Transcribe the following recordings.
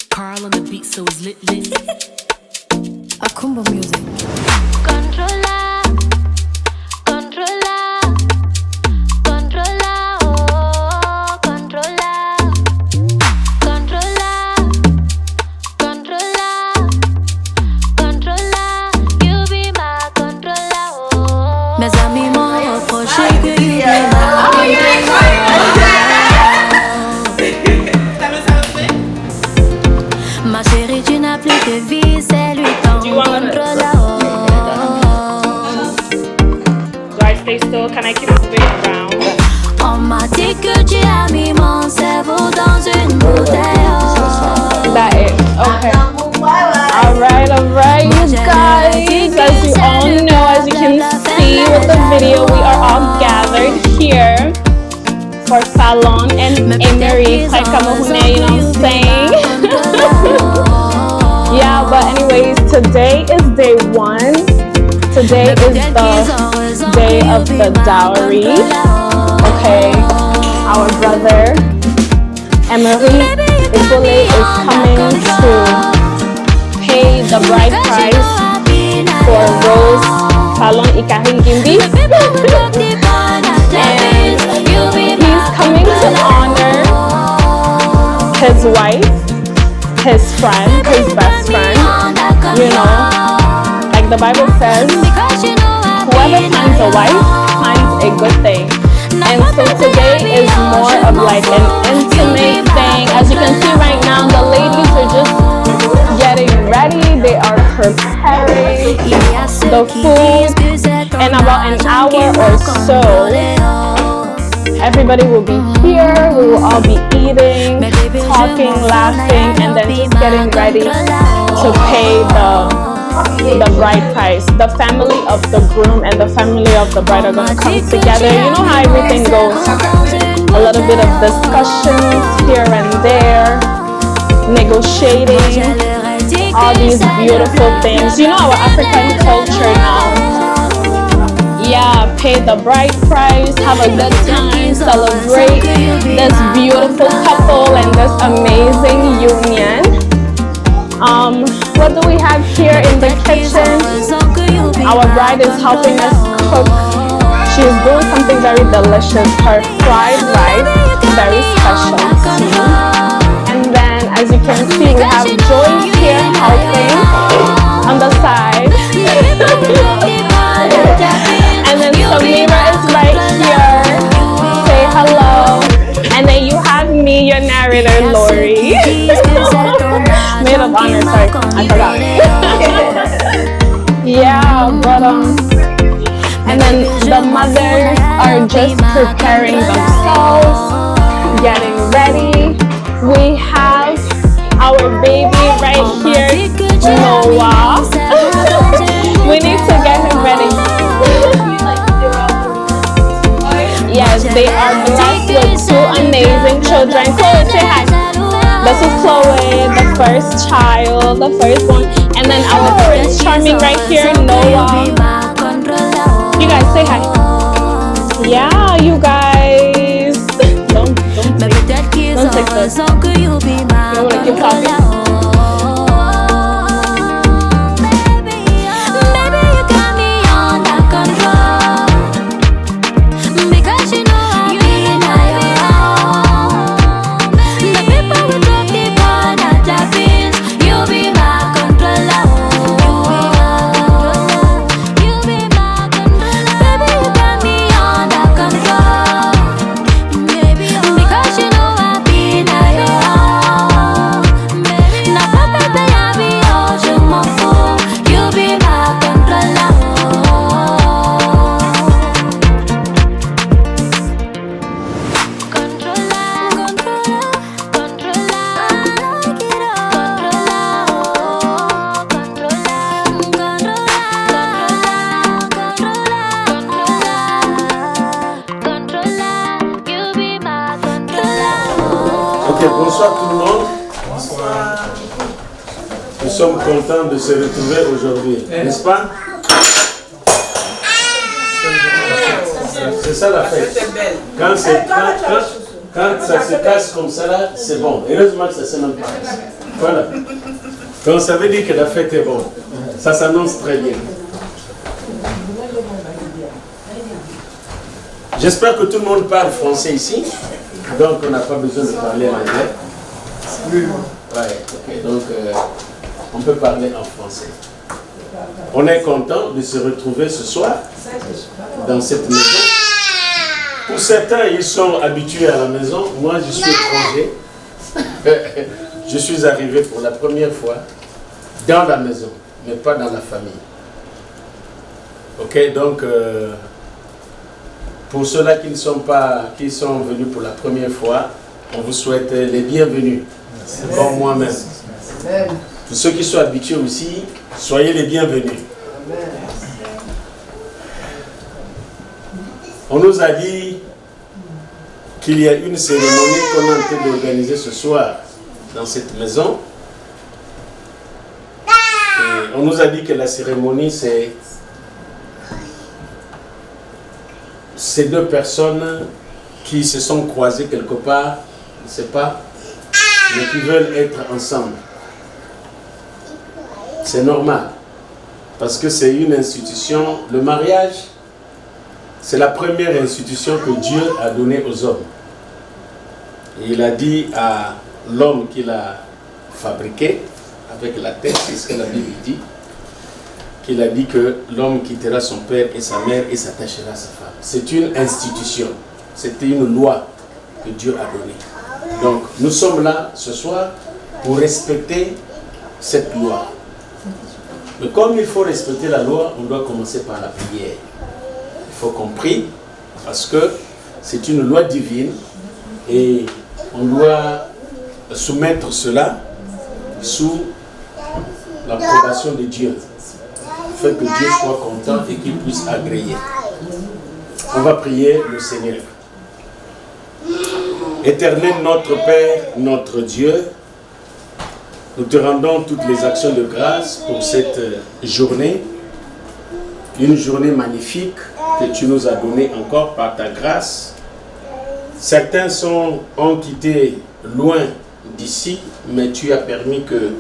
Carl on the beat, so it's lit. Akumbo music. Controla, controla, controla, oh, controla, controla, controla, controla, you be my controller, oh. Mes amis m'ont reproché que tu es ma chérie, tu n'as plus de vie, c'est lui ton contrôleur. Do I stay still? Can I keep moving around? On m'a dit que tu as mis mon cerveau dans une bouteille. That it. Okay. Alright, you guys. As you all know, as you can see with the video, we are all gathered here for Salon and Emery. Like Kamahune, you know what I'm saying? Yeah, but anyways, today is day 1. Today is the day of the dowry. Okay, our brother Emery Ibole is coming to pay the bride price for Rose Salon Ikahin Gimbi. And he's coming to honor his wife, his friend, his best friend. You know, like the Bible says, whoever finds a wife finds a good thing. And so today is more of like an intimate thing. As you can see right now, the ladies are just getting ready. They are preparing the food. In about an hour or so, everybody will be here. We will all be eating, talking, laughing, and then just getting ready to pay the bride price. The family of the groom and the family of the bride are going to come together. You know how everything goes. A little bit of discussions here and there, negotiating, all these beautiful things. You know our African culture now. Yeah, pay the bride price, have a good time, celebrate this beautiful couple and this amazing union. What do we have here in the kitchen? Our bride is helping us cook. She's doing something very delicious, her fried rice, very special too. And then as you can see, we have Joy here helping on the side. And then Samira is right here. Say hello. And then you have me, your narrator, Lori. Maid of honor, sorry, I forgot. Yeah, but and then the mothers are just preparing themselves, getting ready. We have our baby right here, Noah. We need to get him ready. Yes, they are blessed with 2 amazing children. Chloe, say hi. This is Chloe, the first child, the first one. And then our Prince Charming right here, Noah. You guys say hi. Yeah, you guys. Don't take this. You want to keep talking? Bonsoir tout le monde. Bonsoir. Nous sommes contents de se retrouver aujourd'hui, n'est-ce pas? C'est ça la fête. Quand ça se casse comme ça là, c'est bon. Heureusement que ça se même pas. Voilà. Donc ça veut dire que la fête est bonne. Ça s'annonce très bien. J'espère que tout le monde parle français ici. Donc on n'a pas besoin de parler anglais. Oui. Ouais, ok. Donc on peut parler en français. On est content de se retrouver ce soir dans cette maison. Pour certains, ils sont habitués à la maison. Moi, je suis étranger. Je suis arrivé pour la première fois dans la maison, mais pas dans la famille. Ok, donc pour ceux-là qui sont venus pour la première fois, on vous souhaite les bienvenus. Comme moi-même. Pour ceux qui sont habitués aussi, soyez les bienvenus. On nous a dit qu'il y a une cérémonie qu'on est en train d'organiser ce soir dans cette maison. Et on nous a dit que la cérémonie, c'est ces deux personnes qui se sont croisées quelque part, je ne sais pas, mais qui veulent être ensemble. C'est normal, parce que c'est une institution. Le mariage, c'est la première institution que Dieu a donnée aux hommes. Et il a dit à l'homme qu'il a fabriqué, avec la tête, c'est ce que la Bible dit, qu'il a dit que l'homme quittera son père et sa mère et s'attachera à sa femme. C'est une institution, c'était une loi que Dieu a donnée. Donc nous sommes là ce soir pour respecter cette loi. Mais comme il faut respecter la loi, on doit commencer par la prière. Il faut qu'on prie parce que c'est une loi divine et on doit soumettre cela sous l'approbation de Dieu. Afin que Dieu soit content et qu'il puisse agréer. On va prier le Seigneur. Éternel notre Père, notre Dieu, nous te rendons toutes les actions de grâce pour cette journée. Une journée magnifique que tu nous as donnée encore par ta grâce. Certains ont quitté loin d'ici, mais tu as permis que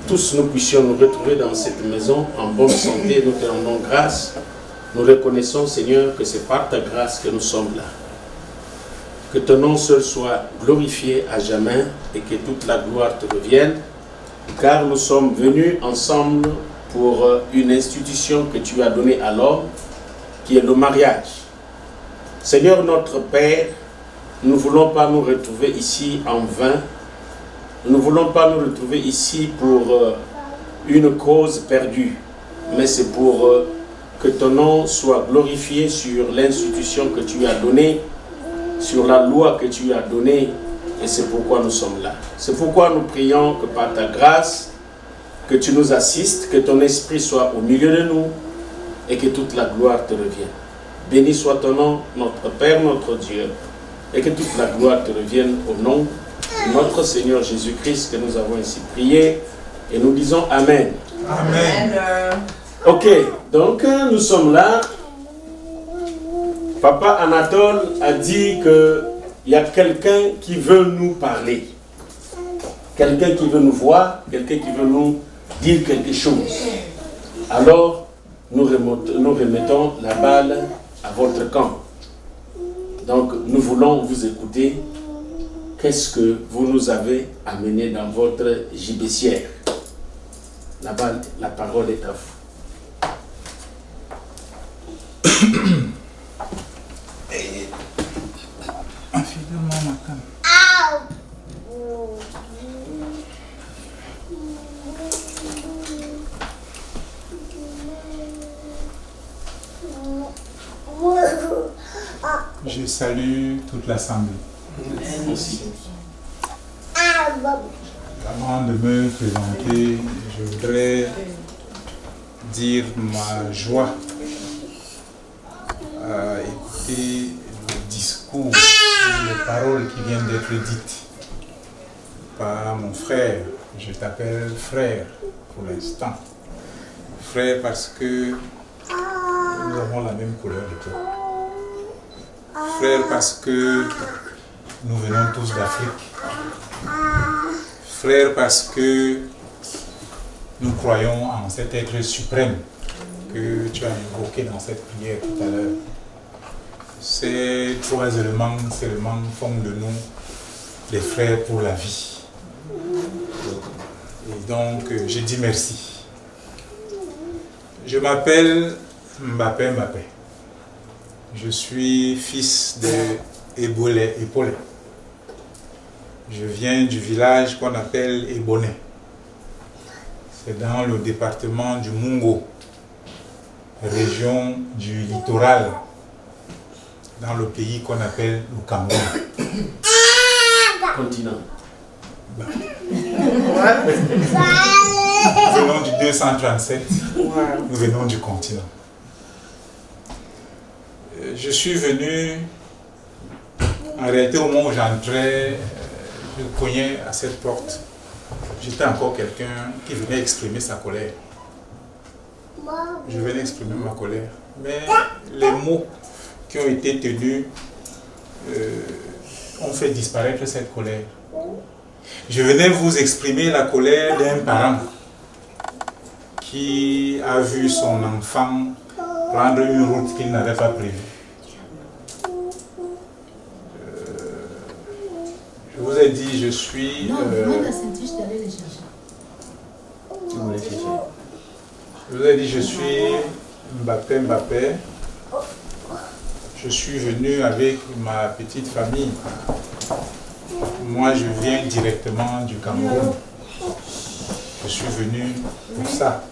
tous nous puissions nous retrouver dans cette maison en bonne santé. Nous te rendons grâce. Nous reconnaissons, Seigneur, que c'est par ta grâce que nous sommes là. Que ton nom seul soit glorifié à jamais et que toute la gloire te revienne, car nous sommes venus ensemble pour une institution que tu as donnée à l'homme, qui est le mariage. Seigneur notre Père, nous ne voulons pas nous retrouver ici en vain. Nous ne voulons pas nous retrouver ici pour une cause perdue, mais c'est pour que ton nom soit glorifié sur l'institution que tu as donnée, sur la loi que tu as donnée, et c'est pourquoi nous sommes là. C'est pourquoi nous prions que par ta grâce, que tu nous assistes, que ton esprit soit au milieu de nous, et que toute la gloire te revienne. Béni soit ton nom, notre Père, notre Dieu, et que toute la gloire te revienne au nom de notre Seigneur Jésus-Christ, que nous avons ainsi prié, et nous disons Amen. Amen. Ok, donc nous sommes là. Papa Anatole a dit qu'il y a quelqu'un qui veut nous parler. Quelqu'un qui veut nous voir, quelqu'un qui veut nous dire quelque chose. Alors, nous remettons la balle à votre camp. Donc, nous voulons vous écouter. Qu'est-ce que vous nous avez amené dans votre gibecière? La balle, la parole est à vous. Je salue toute l'Assemblée. Avant de me présenter, je voudrais dire ma joie à écouter le discours, les paroles qui viennent d'être dites. pas mon frère. Je t'appelle frère pour l'instant. Frère parce que nous avons la même couleur de peau. Frère parce que nous venons tous d'Afrique. Frère parce que nous croyons en cet être suprême que tu as invoqué dans cette prière tout à l'heure. Ces trois éléments seulement font de nous des frères pour la vie. Et donc, je dis merci. Je m'appelle Mbappé. Je suis fils de Ebolet. Je viens du village qu'on appelle Eboné. C'est dans le département du Mungo, région du littoral, dans le pays qu'on appelle le Cameroun. Continent. Nous venons du 237, nous venons du continent. Je suis venu, en réalité au moment où j'entrais, je cognais à cette porte. J'étais encore quelqu'un qui venait exprimer sa colère. Je venais exprimer ma colère. Mais les mots qui ont été tenus ont fait disparaître cette colère. Je venais vous exprimer la colère d'un parent qui a vu son enfant prendre une route qu'il n'avait pas prévue. Je vous ai dit, je suis... Je vous ai dit, je suis Mbappé. Je suis venu avec ma petite famille. Moi, je viens directement du Cameroun. Je suis venu pour ça.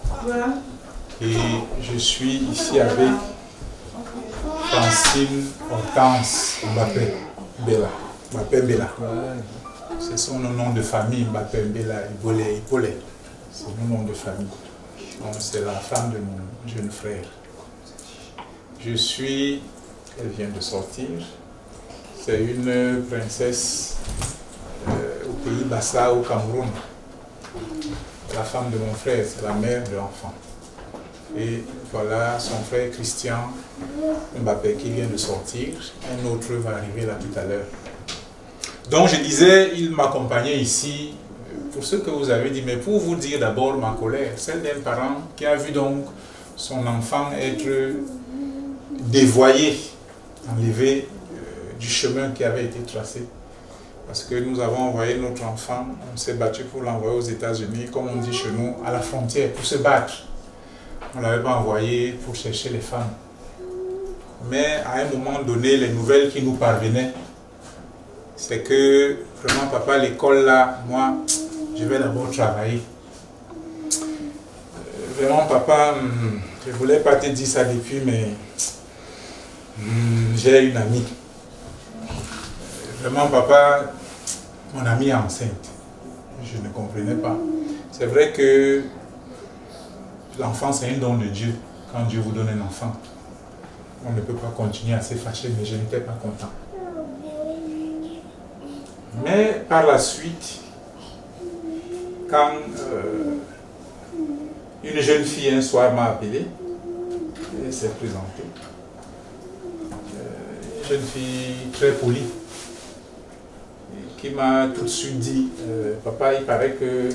Et je suis ici avec Francine Hortense Mbappé Bella. C'est son nom de famille, Mbappé Bella Ipolé. C'est mon nom de famille. C'est la femme de mon jeune frère. Elle vient de sortir. C'est une princesse au pays Bassa, au Cameroun. La femme de mon frère, c'est la mère de l'enfant. Et voilà son frère Christian Mbappé qui vient de sortir. Un autre va arriver là tout à l'heure. Donc je disais, il m'accompagnait ici pour ce que vous avez dit, mais pour vous dire d'abord ma colère, celle d'un parent qui a vu donc son enfant être dévoyé, enlevé du chemin qui avait été tracé. Parce que nous avons envoyé notre enfant, on s'est battu pour l'envoyer aux États-Unis, comme on dit chez nous, à la frontière, pour se battre. On ne l'avait pas envoyé pour chercher les femmes. Mais à un moment donné, les nouvelles qui nous parvenaient, c'est que vraiment, papa, l'école là, moi, je vais d'abord travailler. Vraiment, papa, je ne voulais pas te dire ça depuis, mais j'ai une amie. Vraiment, papa, mon amie est enceinte. Je ne comprenais pas. C'est vrai que l'enfant, c'est un don de Dieu. Quand Dieu vous donne un enfant, on ne peut pas continuer à se fâcher, mais je n'étais pas content. Mais par la suite, quand une jeune fille un soir m'a appelé, et s'est présentée, une jeune fille très polie, qui m'a tout de suite dit, papa, il paraît que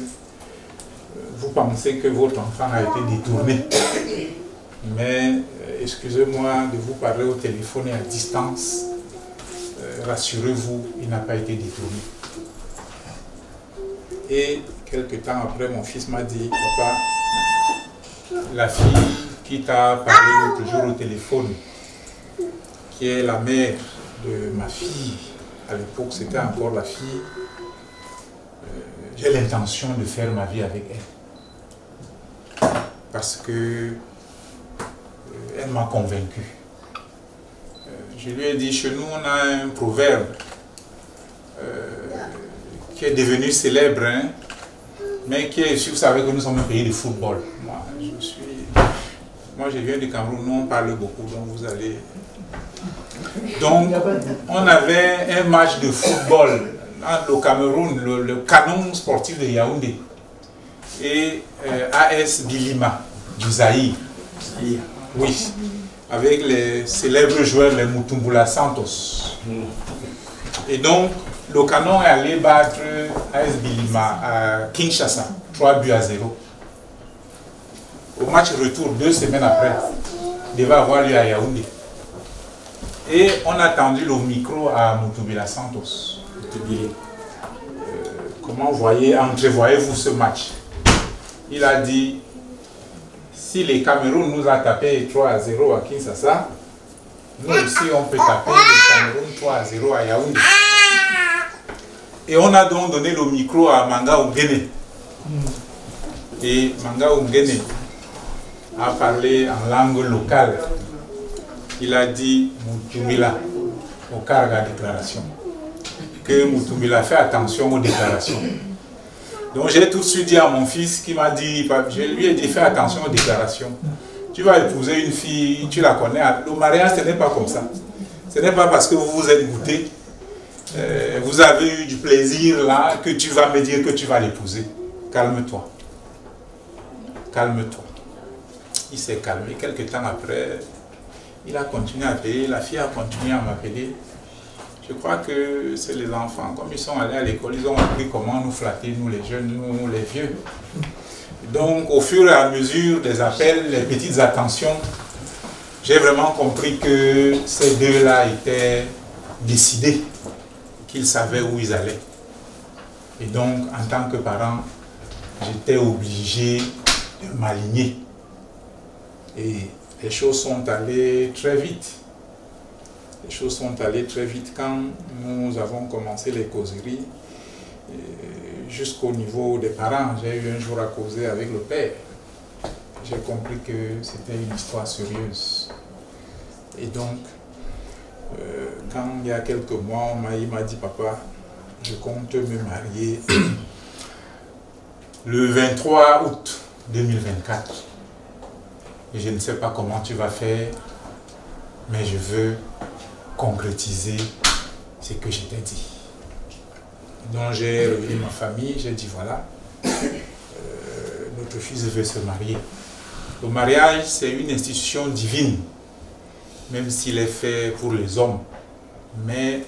vous pensez que votre enfant a été détourné. Mais excusez-moi de vous parler au téléphone et à distance. Rassurez-vous, il n'a pas été détourné. Et quelques temps après, mon fils m'a dit, papa, la fille qui t'a parlé l'autre jour au téléphone, qui est la mère de ma fille, à l'époque c'était encore la fille, j'ai l'intention de faire ma vie avec elle. Parce que elle m'a convaincu. Je lui ai dit, chez nous on a un proverbe qui est devenu célèbre, hein, mais qui est, si vous savez que nous sommes un pays de football. Moi je viens du Cameroun, nous on parle beaucoup, donc vous allez... Donc on avait un match de football entre le Cameroun, le canon sportif de Yaoundé, et AS Bilima du Zaïre. Oui, avec les célèbres joueurs, les Mutumbula Santos. Et donc, le canon est allé battre AS Bilima à Kinshasa, 3-0. Au match retour, 2 semaines après, il devait avoir lieu à Yaoundé. Et on a tendu le micro à Mutumbula Santos. Comment entrevoyez-vous ce match? Il a dit, si les Cameroun nous a tapé 3-0 à Kinshasa, nous aussi on peut taper le Cameroun 3-0 à Yaoundé. Et on a donc donné le micro à Manga Ungene. Et Manga Ungene a parlé en langue locale. Il a dit Mutumbila au cas de la déclaration. Que Mutumbila fait attention aux déclarations. Donc j'ai tout de suite dit à mon fils qui m'a dit, je lui ai dit fais attention aux déclarations. Tu vas épouser une fille, tu la connais. Le mariage ce n'est pas comme ça. Ce n'est pas parce que vous vous êtes goûté, vous avez eu du plaisir là, que tu vas me dire que tu vas l'épouser. Calme-toi. Calme-toi. Il s'est calmé. Quelques temps après, il a continué à appeler, la fille a continué à m'appeler. Je crois que c'est les enfants, comme ils sont allés à l'école, ils ont appris comment nous flatter, nous les jeunes, nous les vieux. Donc au fur et à mesure des appels, les petites attentions, j'ai vraiment compris que ces deux-là étaient décidés, qu'ils savaient où ils allaient. Et donc en tant que parent, j'étais obligé de m'aligner. Et les choses sont allées très vite. Les choses sont allées très vite quand nous avons commencé les causeries. Jusqu'au niveau des parents, j'ai eu un jour à causer avec le père. J'ai compris que c'était une histoire sérieuse. Et donc, quand il y a quelques mois, il m'a dit, papa, je compte me marier le 23 août 2024. Et je ne sais pas comment tu vas faire, mais je veux concrétiser ce que je t'ai dit. Donc j'ai réuni ma famille, j'ai dit voilà, notre fils veut se marier. Le mariage, c'est une institution divine, même s'il est fait pour les hommes, mais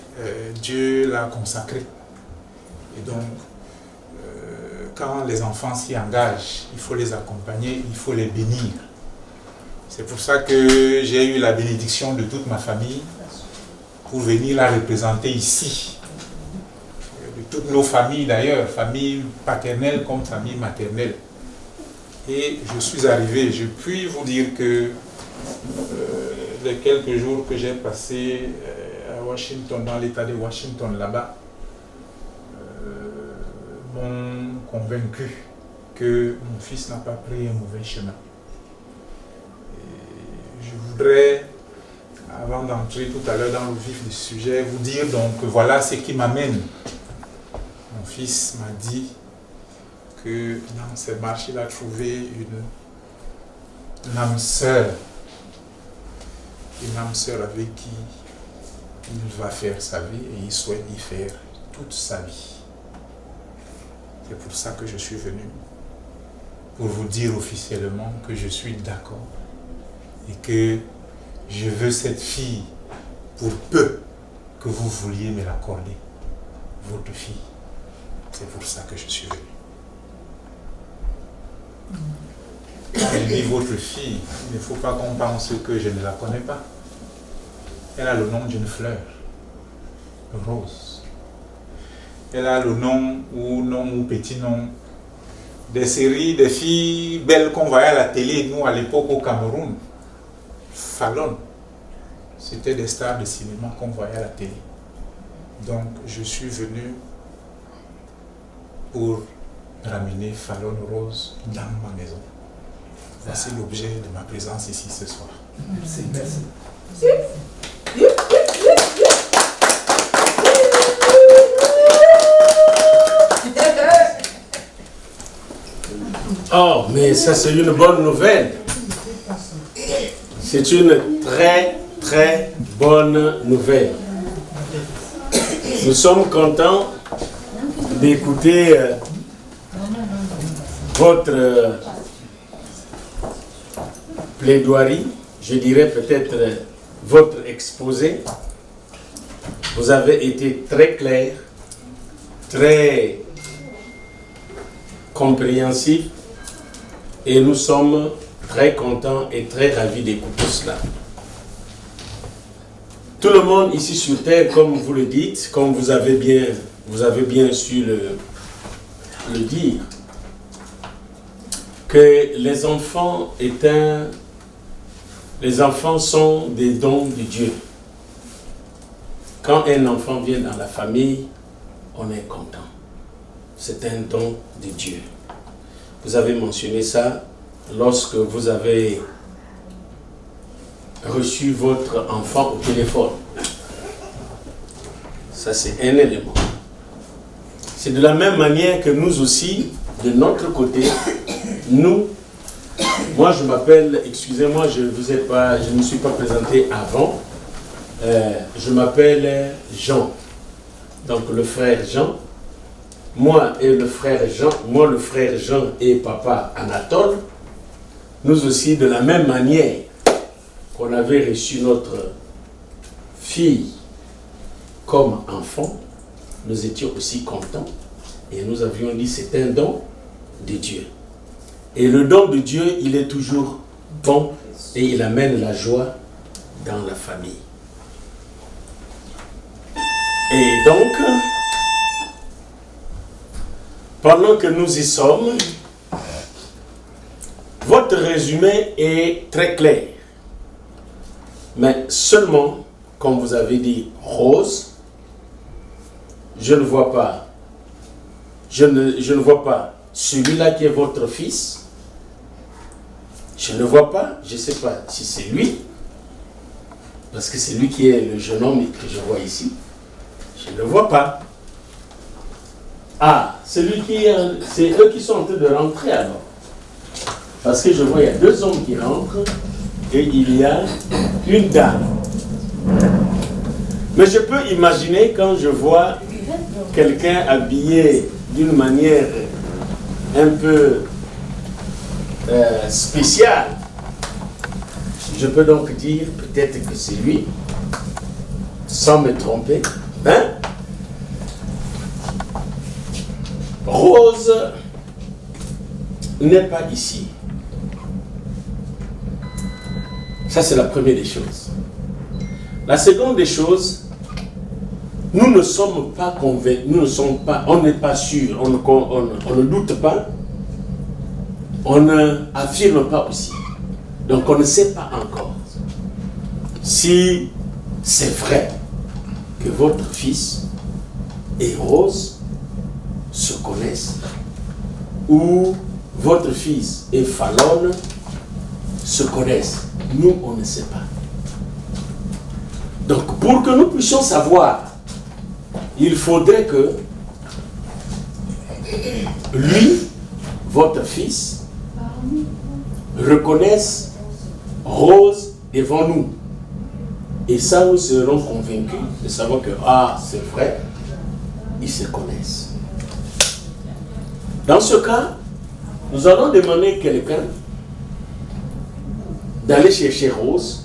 Dieu l'a consacré. Et donc, quand les enfants s'y engagent, il faut les accompagner, il faut les bénir. C'est pour ça que j'ai eu la bénédiction de toute ma famille pour venir la représenter ici. De toutes nos familles d'ailleurs, famille paternelle comme famille maternelle. Et je suis arrivé, je puis vous dire que les quelques jours que j'ai passés à Washington, dans l'état de Washington là-bas, m'ont convaincu que mon fils n'a pas pris un mauvais chemin. Je voudrais, avant d'entrer tout à l'heure dans le vif du sujet, vous dire donc voilà ce qui m'amène. Mon fils m'a dit que dans ses marches, il a trouvé une âme sœur. Une âme sœur avec qui il va faire sa vie et il souhaite y faire toute sa vie. C'est pour ça que je suis venu. Pour vous dire officiellement que je suis d'accord. Et que je veux cette fille pour peu que vous vouliez me l'accorder. Votre fille. C'est pour ça que je suis venu. Quand je dis votre fille, il ne faut pas qu'on pense que je ne la connais pas. Elle a le nom d'une fleur. Rose. Elle a le nom ou petit nom des séries, des filles belles qu'on voyait à la télé, nous à l'époque au Cameroun. Fallon, c'était des stars de cinéma qu'on voyait à la télé. Donc je suis venu pour ramener Fallon Rose dans ma maison. Voici l'objet de ma présence ici ce soir. Merci, merci. Oh, mais ça c'est une bonne nouvelle. C'est une très, très bonne nouvelle. Nous sommes contents d'écouter votre plaidoirie, je dirais peut-être votre exposé. Vous avez été très clair, très compréhensif et nous sommes très contents et très ravis d'écouter cela. Tout le monde ici sur terre, comme vous le dites, comme vous avez bien su le dire, que les enfants sont des dons de Dieu. Quand un enfant vient dans la famille, on est content. C'est un don de Dieu. Vous avez mentionné ça lorsque vous avez reçu votre enfant au téléphone. Ça, c'est un élément. C'est de la même manière que nous aussi, de notre côté, moi je m'appelle, excusez-moi, je ne me suis pas présenté avant, je m'appelle Jean, donc le frère Jean, moi le frère Jean et papa Anatole, nous aussi de la même manière qu'on avait reçu notre fille comme enfant, nous étions aussi contents et nous avions dit c'est un don de Dieu. Et le don de Dieu, il est toujours bon et il amène la joie dans la famille. Et donc, pendant que nous y sommes, votre résumé est très clair. Mais seulement, comme vous avez dit, Rose, je ne vois pas celui-là qui est votre fils. Je ne vois pas, je ne sais pas si c'est lui, parce que c'est lui qui est le jeune homme que je vois ici. Je ne le vois pas. Ah, c'est eux qui sont en train de rentrer alors. Parce que je vois, il y a deux hommes qui rentrent et il y a une dame. Mais je peux imaginer quand je vois quelqu'un habillé d'une manière un peu spéciale, je peux donc dire peut-être que c'est lui, sans me tromper. Hein? Rose n'est pas ici. Ça, c'est la première des choses. La seconde des choses, nous ne sommes pas convaincus, on n'est pas sûr, on ne doute pas, on n'affirme pas aussi. Donc on ne sait pas encore si c'est vrai que votre fils et Rose se connaissent ou votre fils et Fallon se connaissent. Nous, on ne sait pas. Donc pour que nous puissions savoir, il faudrait que lui, votre fils, reconnaisse Rose devant nous. Et ça, nous serons convaincus de savoir que, c'est vrai, ils se connaissent. Dans ce cas, nous allons demander à quelqu'un d'aller chercher Rose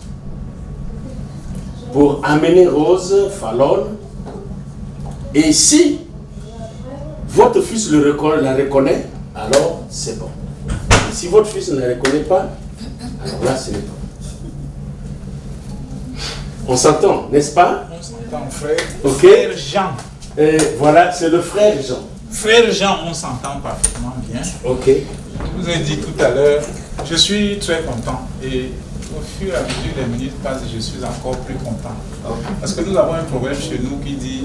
pour amener Rose, Fallon. Et si votre fils la reconnaît, alors c'est bon. Et si votre fils ne la reconnaît pas, alors là c'est bon. On s'entend, n'est-ce pas? On s'entend, frère. Ok. Frère Jean. Voilà, c'est le frère Jean. Frère Jean, on s'entend parfaitement bien. Ok. Je vous ai dit tout à l'heure, je suis très content. Et au fur et à mesure des minutes passent, je suis encore plus content. Parce que nous avons un proverbe chez nous qui dit,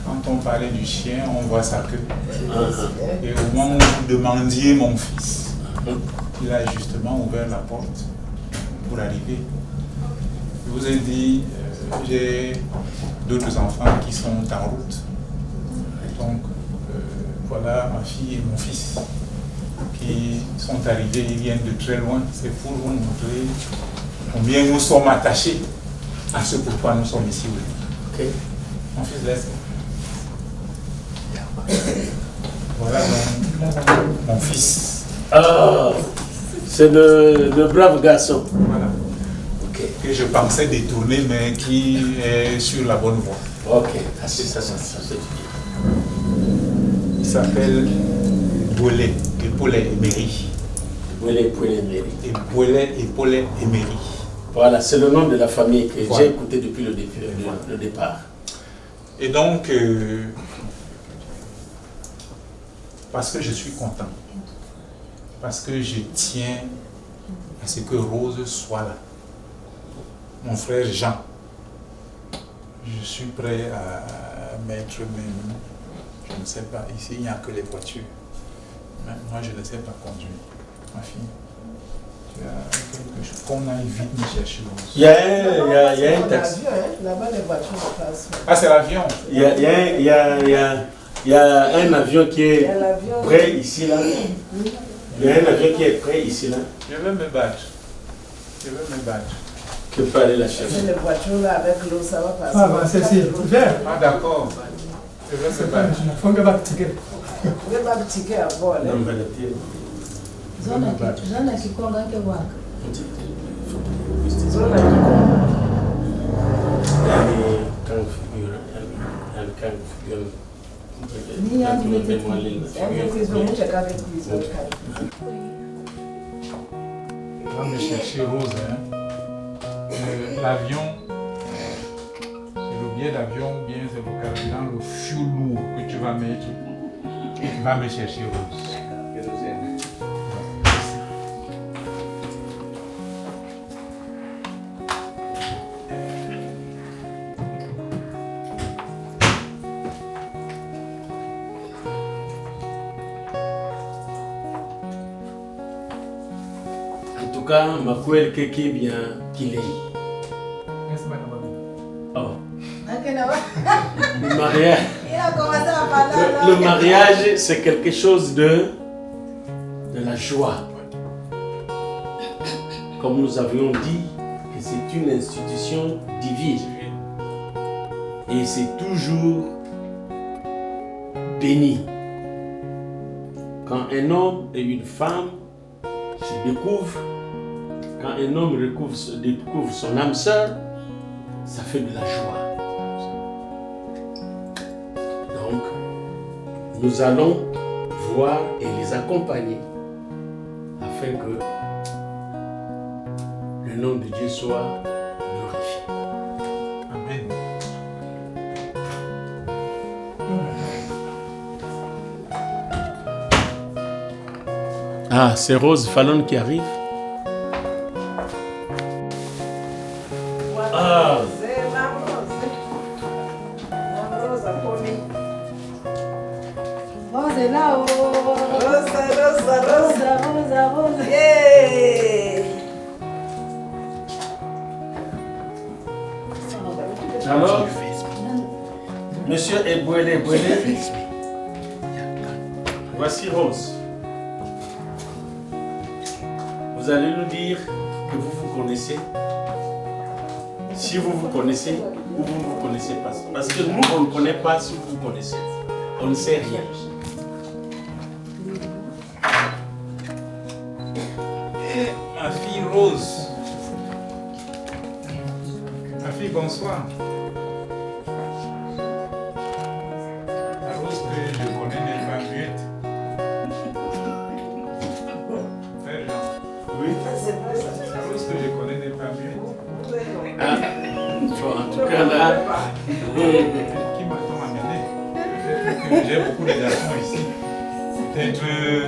quand on parlait du chien, on voit sa queue. Et au moment où vous demandiez mon fils, il a justement ouvert la porte pour arriver. Je vous ai dit, j'ai d'autres enfants qui sont en route. Donc, voilà ma fille et mon fils qui sont arrivés, ils viennent de très loin. C'est pour vous montrer combien nous sommes attachés à ce pourquoi nous sommes ici. Okay. Mon fils, laisse. mon fils. Ah, c'est le brave garçon. Voilà. Ok. Que je pensais détourner, mais qui est sur la bonne voie. Ok, c'est ça c'est bien. Il s'appelle Bolet, Épaulet Emery. Bolet, Mairie. Et Bolet, Épaulet Emery. Voilà, c'est le nom de la famille que Voilà. j'ai écouté depuis le départ. Et donc, parce que je suis content, parce que je tiens à ce que Rose soit là, mon frère Jean, je suis prêt à mettre même, je ne sais pas, ici il n'y a que les voitures. Mais moi je ne sais pas conduire. Ma fille, tu as quelque chose qu'on aille vite me chercher Rose. Il y a un taxi. Là-bas, les voitures passent. Ah, c'est l'avion. Il y a un avion qui est prêt ici là. Il y a un avion qui est prêt ici là. Je vais me battre. Tu peux aller la chercher. Les voitures là avec l'eau, ça va passer. Ah, bah, c'est si. Viens. Ah, d'accord. Je vais me battre. Faut que tu ticket. Je vais pas le ticket à bord. Non, mais le pied. Zona Kikonga Kewaka. Va me chercher Rose. L'avion, c'est le billet d'avion, bien c'est le carburant, le fuel lourd que tu vas mettre. Et tu vas me chercher Rose. En tout cas, ma couille qui est bien qu'il est. Oh. Le mariage, le mariage, c'est quelque chose de la joie. Comme nous avions dit, que c'est une institution divine. Et c'est toujours béni. Quand un homme et une femme se découvrent, quand un homme découvre son âme sœur, ça fait de la joie. Donc, nous allons voir et les accompagner afin que le nom de Dieu soit glorifié. Amen. Ah, c'est Rose Fallon qui arrive. Ah, Rose est là, oh. Rosa. Yeah. alors, Monsieur Ebouele, voici Rose. Vous allez nous dire que vous vous connaissez. Si vous vous connaissez ou vous ne vous connaissez pas. Parce que nous, on ne connaît pas si vous vous connaissez. On ne sait rien. Ma fille Rose. Ma fille, bonsoir. La Rose que je connais n'est pas muette. Frère Jean. Oui. La Rose que je connais n'est pas muette. Ah, bon, en tout cas là, Qui m'a-t-on amené? Peut-être que j'ai beaucoup de garçons ici. Peut-être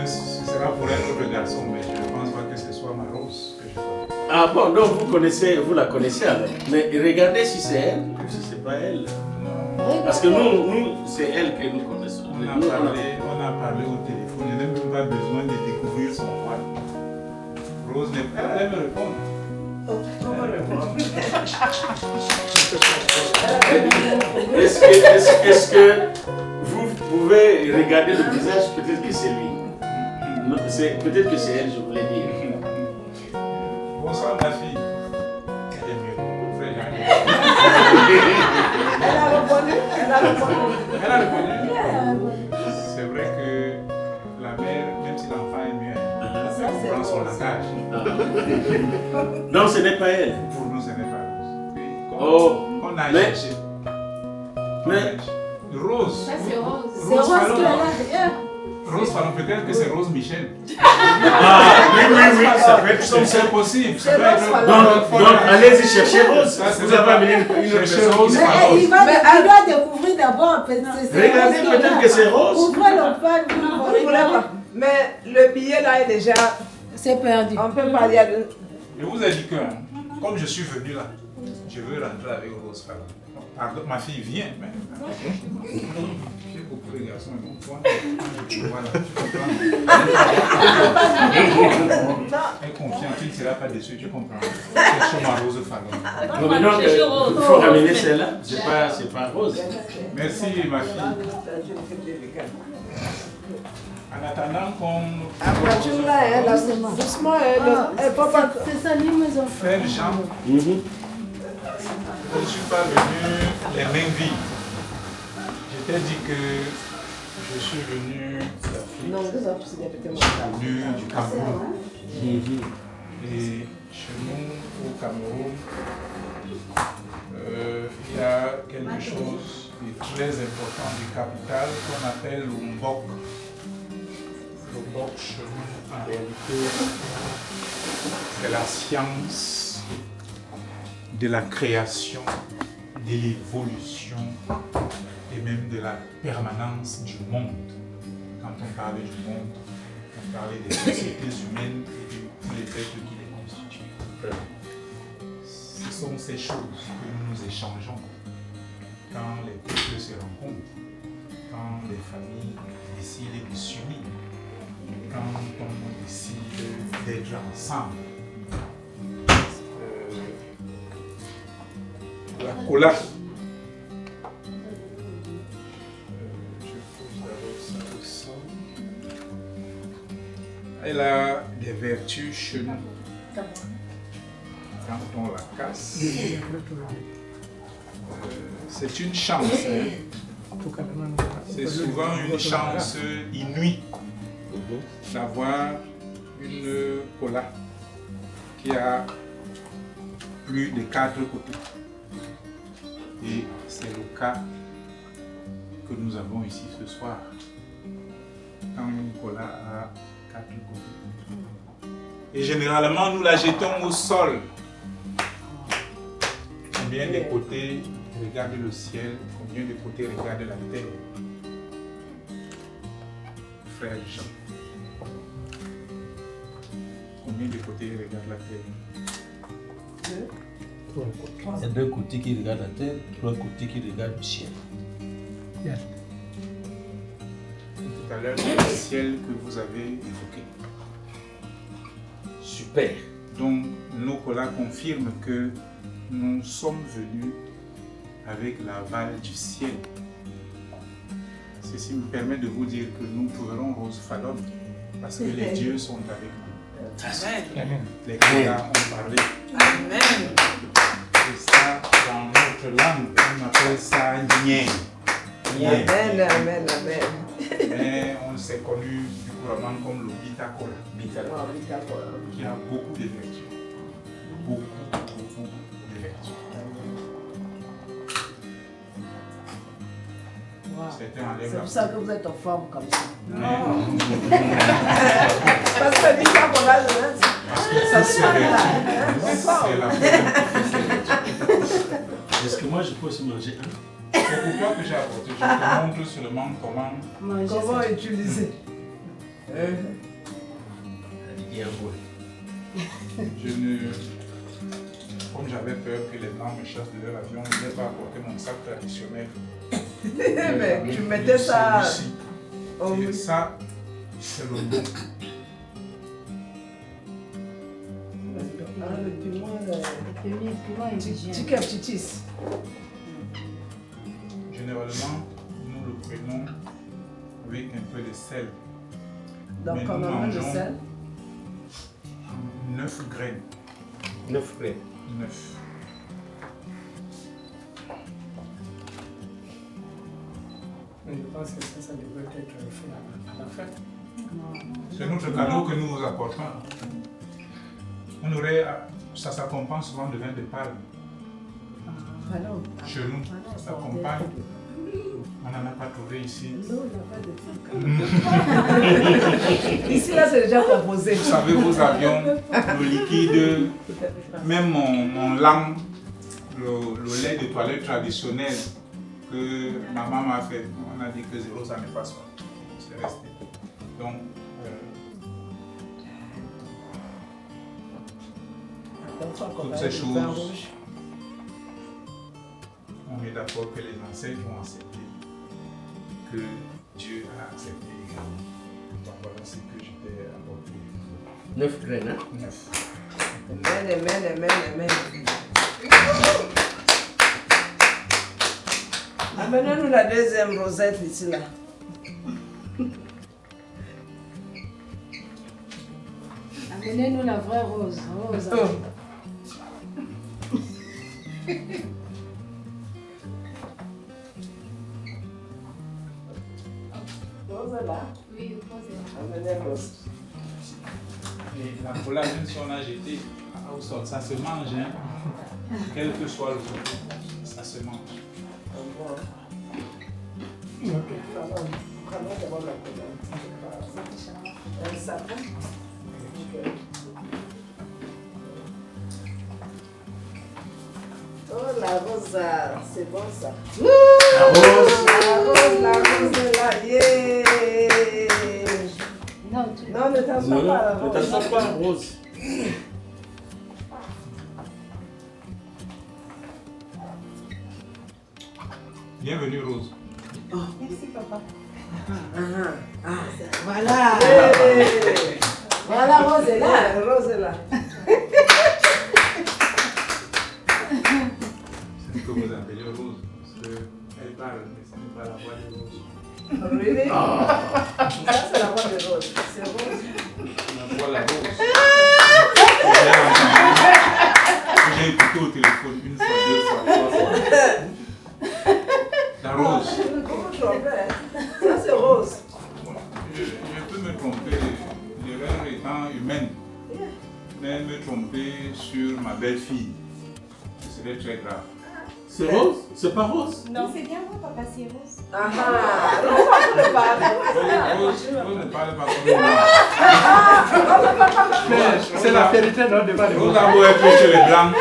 ce sera pour un autre garçon, mais je ne pense pas que ce soit ma Rose que je connais. ah bon, donc vous la connaissez alors. Mais regardez si c'est elle ou si c'est pas elle. Non. Parce que nous c'est elle que nous connaissons. On a parlé au téléphone, je n'ai même pas besoin de découvrir son voile. Rose n'est pas. Elle me répond. Est-ce que vous pouvez regarder le visage? Peut-être que c'est lui. Non, peut-être que c'est elle, je voulais dire. Bonsoir ma fille. Elle est mieux. Frère Jean. Elle a répondu. Elle a répondu. C'est vrai que la mère, même si l'enfant Non, ce n'est pas elle. Pour nous, ce n'est pas rose. Oui, Oh, on a mais- cherché. Mais Rose. Ça, c'est rose. Rose C'est rose Fallon. qui a l'air. Rose Fallon, peut-être que c'est Rose Michel. ah, oui, ça peut être ça. C'est possible. Ça C'est peut être Rose Fallon. Donc allez-y chercher Rose. Ça, c'est Vous avez pas- amené une autre chercher personne. Rose. Mais il doit découvrir d'abord. Regardez, peut-être que c'est Rose. Ouvrez le pan, Vous ne voulez pas. Mais le billet là est déjà. c'est perdu. On peut parler à deux. Je vous ai dit que, comme je suis venu là, je veux rentrer avec Rose Fallon. Pardon, ma fille vient, mais. J'ai beaucoup de garçons, ils vont prendre. Voilà, tu comprends. Elle est confiante, tu ne seras pas déçu, tu comprends. C'est sur ma Rose Fallon. Non, mais donc, il faut ramener celle-là. C'est pas Rose. Merci, ma fille. En attendant qu'on. Après tout là, elle a doucement, elle peut pas. C'est ça, les maisons. Frère Jean, je ne suis pas venu les mains vides. Je t'ai dit que je suis venu d'Afrique. Non, deux autres, c'est des Je suis venu du Cameroun. Et chez nous, au Cameroun, il y a quelque chose de très important du capital qu'on appelle le Mbok. Le Mbok chez nous, en réalité, c'est la science de la création, de l'évolution et même de la permanence du monde. Quand on parlait du monde, on parlait des sociétés humaines et de tous les êtres qui les constituent. Ce sont ces choses que nous échangeons quand les peuples se rencontrent, quand les familles décident de s'unir, quand on décide d'être ensemble. La cola. Je pose d'abord ça au sol. Elle a des vertus chez nous. Quand on la casse, c'est une chance. Hein. C'est souvent une chance inouïe d'avoir une cola qui a plus de 4 côtés. Et c'est le cas que nous avons ici ce soir. Quand une cola a 4 côtés. Et généralement, nous la jetons au sol. Combien de côtés regarde le ciel, combien de côtés regarde la terre. Frère Jean. Combien de côtés regarde la terre? Il y a 2 côtés qui regardent la terre, 3 côtés qui regardent le ciel. Tout à l'heure, c'est le ciel que vous avez évoqué. Super. Donc, nos collègues confirment que nous sommes venus avec l'aval du ciel. Ceci me permet de vous dire que nous trouverons Rose Fallon parce que les dieux sont avec nous. Amen. Les collègues ont parlé. Amen. Et ça, dans notre langue, on appelle ça Nien. Amen, amen, amen. Mais on s'est connu plus couramment comme le Bitakola. Qui a beaucoup de vertus. Beaucoup de vertus. C'est pour ça que vous êtes en forme comme ça. Non. Parce que les gens qu'on a le ça se c'est la Est-ce que moi je peux aussi manger un? C'est pour toi que j'ai apporté. Je te montre seulement comment utiliser. Je ne. Comme j'avais peur que les Blancs me chassent de leur avion, je n'ai pas apporté mon sac traditionnel. Mais tu mettais ça. Et ça, c'est le bon. Le piment, Chicken chichis. Généralement, nous le prenons avec un peu de sel. Donc, mais on nous a de mangeons sel. 9 graines. 9 graines. 9. Je pense que ça devrait être fait à la fête. C'est notre cadeau que nous vous apportons. On aurait, ça s'accompagne souvent de vin de palme. Chez nous, ça s'accompagne. On n'en a pas trouvé ici. Non, il n'y a pas de ici, là, c'est déjà composé. Vous savez, vos avions, le liquide, même mon lame, le lait de toilette traditionnel que ma maman m'a fait, on a dit que 0, ça ne passe pas. C'est resté. Donc, toutes ces choses, on est d'accord que les ancêtres ont accepté, que Dieu a accepté également. Donc voilà ce que je t'ai apporté. 9 graines, hein? 9. Amen. Amenez-nous la deuxième rosette ici, là. Amenez-nous la vraie rose. Rose là? Oui, rose. Amenez rose. Et la cola, même si on a jeté au sol, ça se mange, hein? Quel que soit le fruit, ça se mange. Prenons d'abord la cola. Un sapin. Oh, la rose, c'est bon ça. La rose est là, yeah. Non, ne t'assois pas la Ne rose. t'assois pas, Rose. Bienvenue, Rose. Merci, papa. Voilà. Voilà, Rose est là. Rose est là. C'est ce que vous appelez Rose, parce qu'elle parle, mais ce n'est pas la voix de Rose. Really? Ça, c'est la voix de Rose. C'est Rose. La voix de la Rose. J'ai écouté au téléphone une fois, 2 fois, 3 fois. La Rose. Je me trompe, hein. Ça, c'est Rose. Je peux me tromper, l'erreur étant humaine, mais me tromper sur ma belle-fille, ce serait très grave. C'est Rose? C'est pas Rose? Non, c'est bien moi, papa, c'est rose. Rose ne parle pas comme une C'est la vérité, non, de pas de Rose a beau être chez les blancs,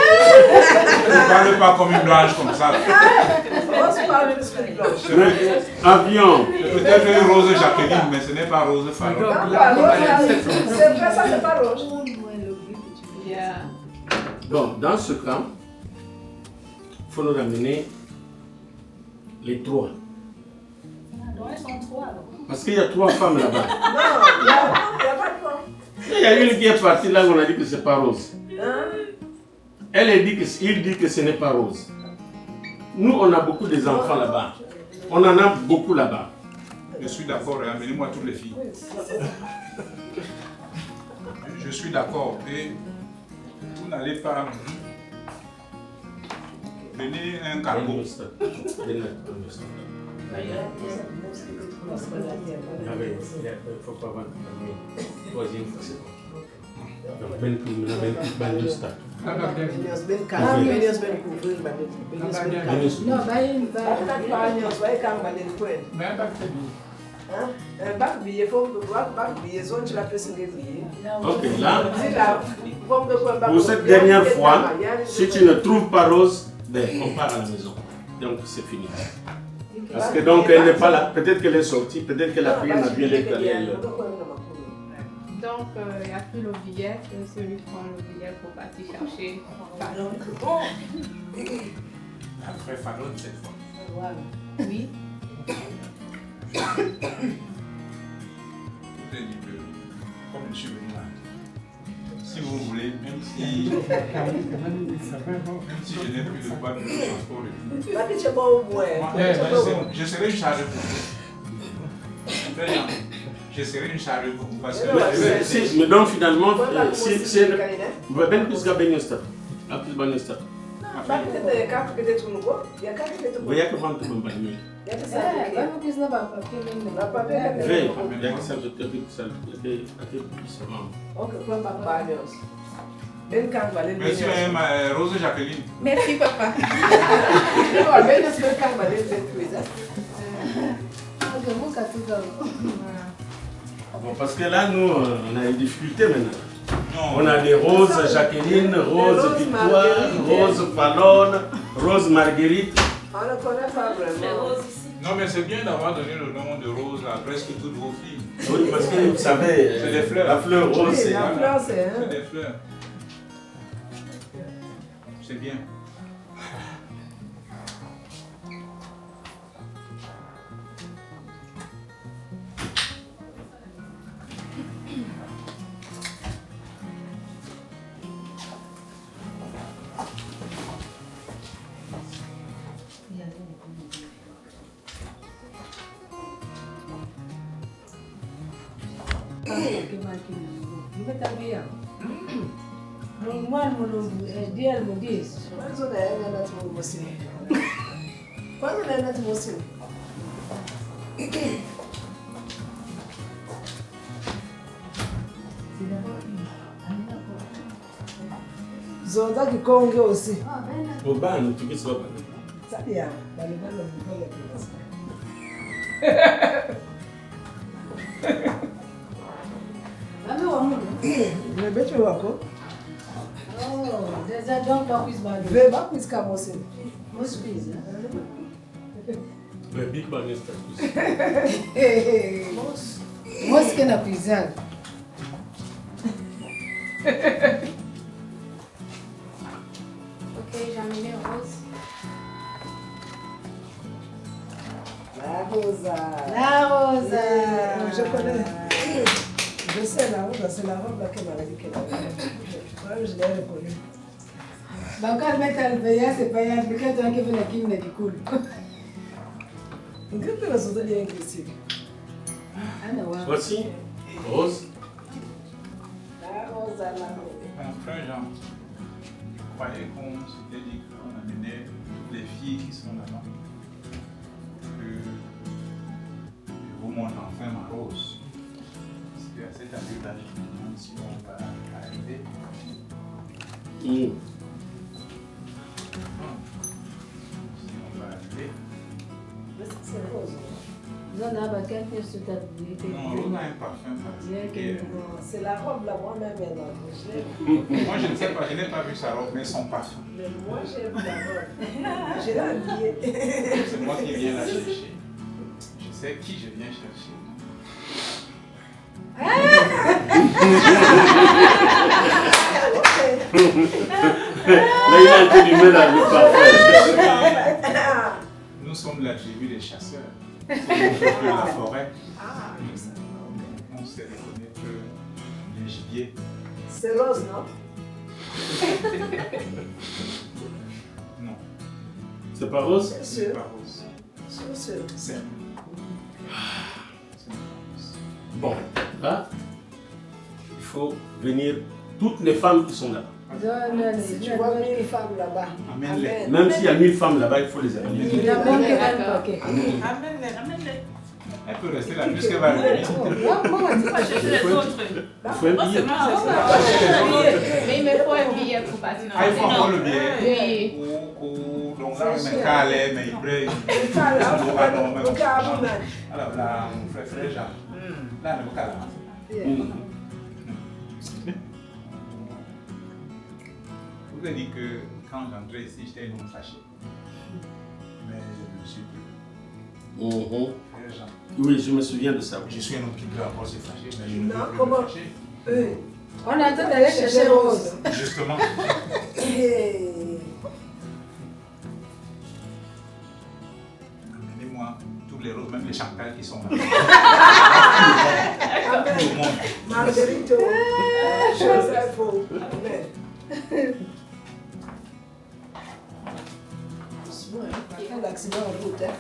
elle ne parle pas comme une blanche comme ça. Rose parle plus que blanche. Avion. Peut-être une Rose Jacqueline, mais ce n'est pas Rose Fallon. C'est vrai, ça, c'est pas Rose. Bon, dans ce cas, il faut nous ramener les 3. Parce qu'il y a 3 femmes là-bas. Non, il n'y a pas de quoi. Il y a une qui est partie là où on a dit que c'est pas Rose. Il dit que ce n'est pas Rose. Nous, on a beaucoup des enfants là-bas. On en a beaucoup là-bas. Je suis d'accord, amenez-moi toutes les filles. Je suis d'accord. Et vous n'allez pas... Prenez un cargo. Ok, là, pour cette dernière fois, si tu ne trouves pas Rose, ben, on part à la maison. Donc c'est fini. Parce que donc elle n'est pas là. Peut-être qu'elle est sortie, peut-être que la prière n'a bien décalé ailleurs. Donc, il n'y a plus le billet, celui qui prend le billet pour partir chercher. Après Fallon cette fois. Oui. Je vous ai dit que, comme je suis venu là, si vous voulez, même si je n'ai plus de quoi de transport, je serai une charge pour vous. Je serai une charge pour vous. Parce que mais donc finalement, si elle va bien plus qu'à Benyosta. À plus Benyosta. Vous voyez comment tu me bannis. Monsieur Rose Jacqueline. Merci, papa. Bon, parce que là, nous, on a des difficultés maintenant. Non. On a des Rose Jacqueline, Rose Victoire, Rose Fallon, Rose Marguerite. On ne connaît pas vraiment. Non, mais c'est bien d'avoir donné le nom de Rose à presque toutes vos filles. Oui, parce que vous savez, c'est des fleurs. La fleur rose, oui, c'est. La fleur, c'est. C'est des fleurs. C'est bien. Zonda Kikonge aussi. Au ban, tu peux se battre. Ça y est, dans le ban, on peut le faire. Tu vois quoi? Oh, déjà donc la quiz va aller. Va quiz comme aussi. Moi quiz. Le big bang est quiz. Moi ce que na quiz. Ok, j'ai amené Rose. La Rosa. La Rosa. Je connais. Je sais la robe, c'est la robe là qu'elle m'a dit qu'elle avait. Je l'ai reconnue. Bah quand elle met le veillard, c'est pas rien, mais quand tu as qui fait la kim, elle est cool. Qu'est-ce que la sauce est inclusive? Voici, Rose. La Rosa, la Rosa. Mon frère Jean, croyez qu'on s'était dit qu'on amenait toutes les filles qui sont là-bas. Que je vous montre enfin ma Rose. À cette année-là, je me demande si on va arriver. Si on va arriver. C'est Rose. Non, on a quelqu'un sur ta vie. Non, on a un parfum particulier. C'est la robe là, moi-même. Moi, je ne sais pas, je n'ai pas vu sa robe, mais son parfum. Mais moi, j'aime la robe. Je l'ai habillée. C'est moi qui viens la chercher. Je sais qui je viens chercher. Là, il a été du mal à le parfum. Nous sommes la tribu des chasseurs. Nous sommes de la forêt. On sait reconnaître les gibiers. C'est Rose, non? Non. C'est pas Rose? C'est pas Rose. C'est Bon, là, il faut venir toutes les femmes qui sont là. Si tu vois 1000 femmes là-bas, amène-les. Même s'il y a 1000 femmes là-bas, il faut les amener. Amène-les. Elle peut rester là puisqu'elle va revenir. Il faut un billet. Mais il me faut un billet pour passer. Ah, il faut encore le billet. Oui. Donc là, mais calé, mais il brille. Alors là, mon frère Jean. Là, le calme. Je vous ai dit que quand j'entrais ici, j'étais un homme fâché. Mais je me suis plus. Frère Jean. Oui, je me souviens de ça. Je suis un homme qui peut encore se fâcher, mais je ne Non, peux plus comment? me fâcher. On attend d'aller chercher Rose. Justement. Amenez-moi tous les roses, même les Chantal qui sont là. Tout le monde. Marguerite, Joseph, Amen. Pas d'accident en route, hein?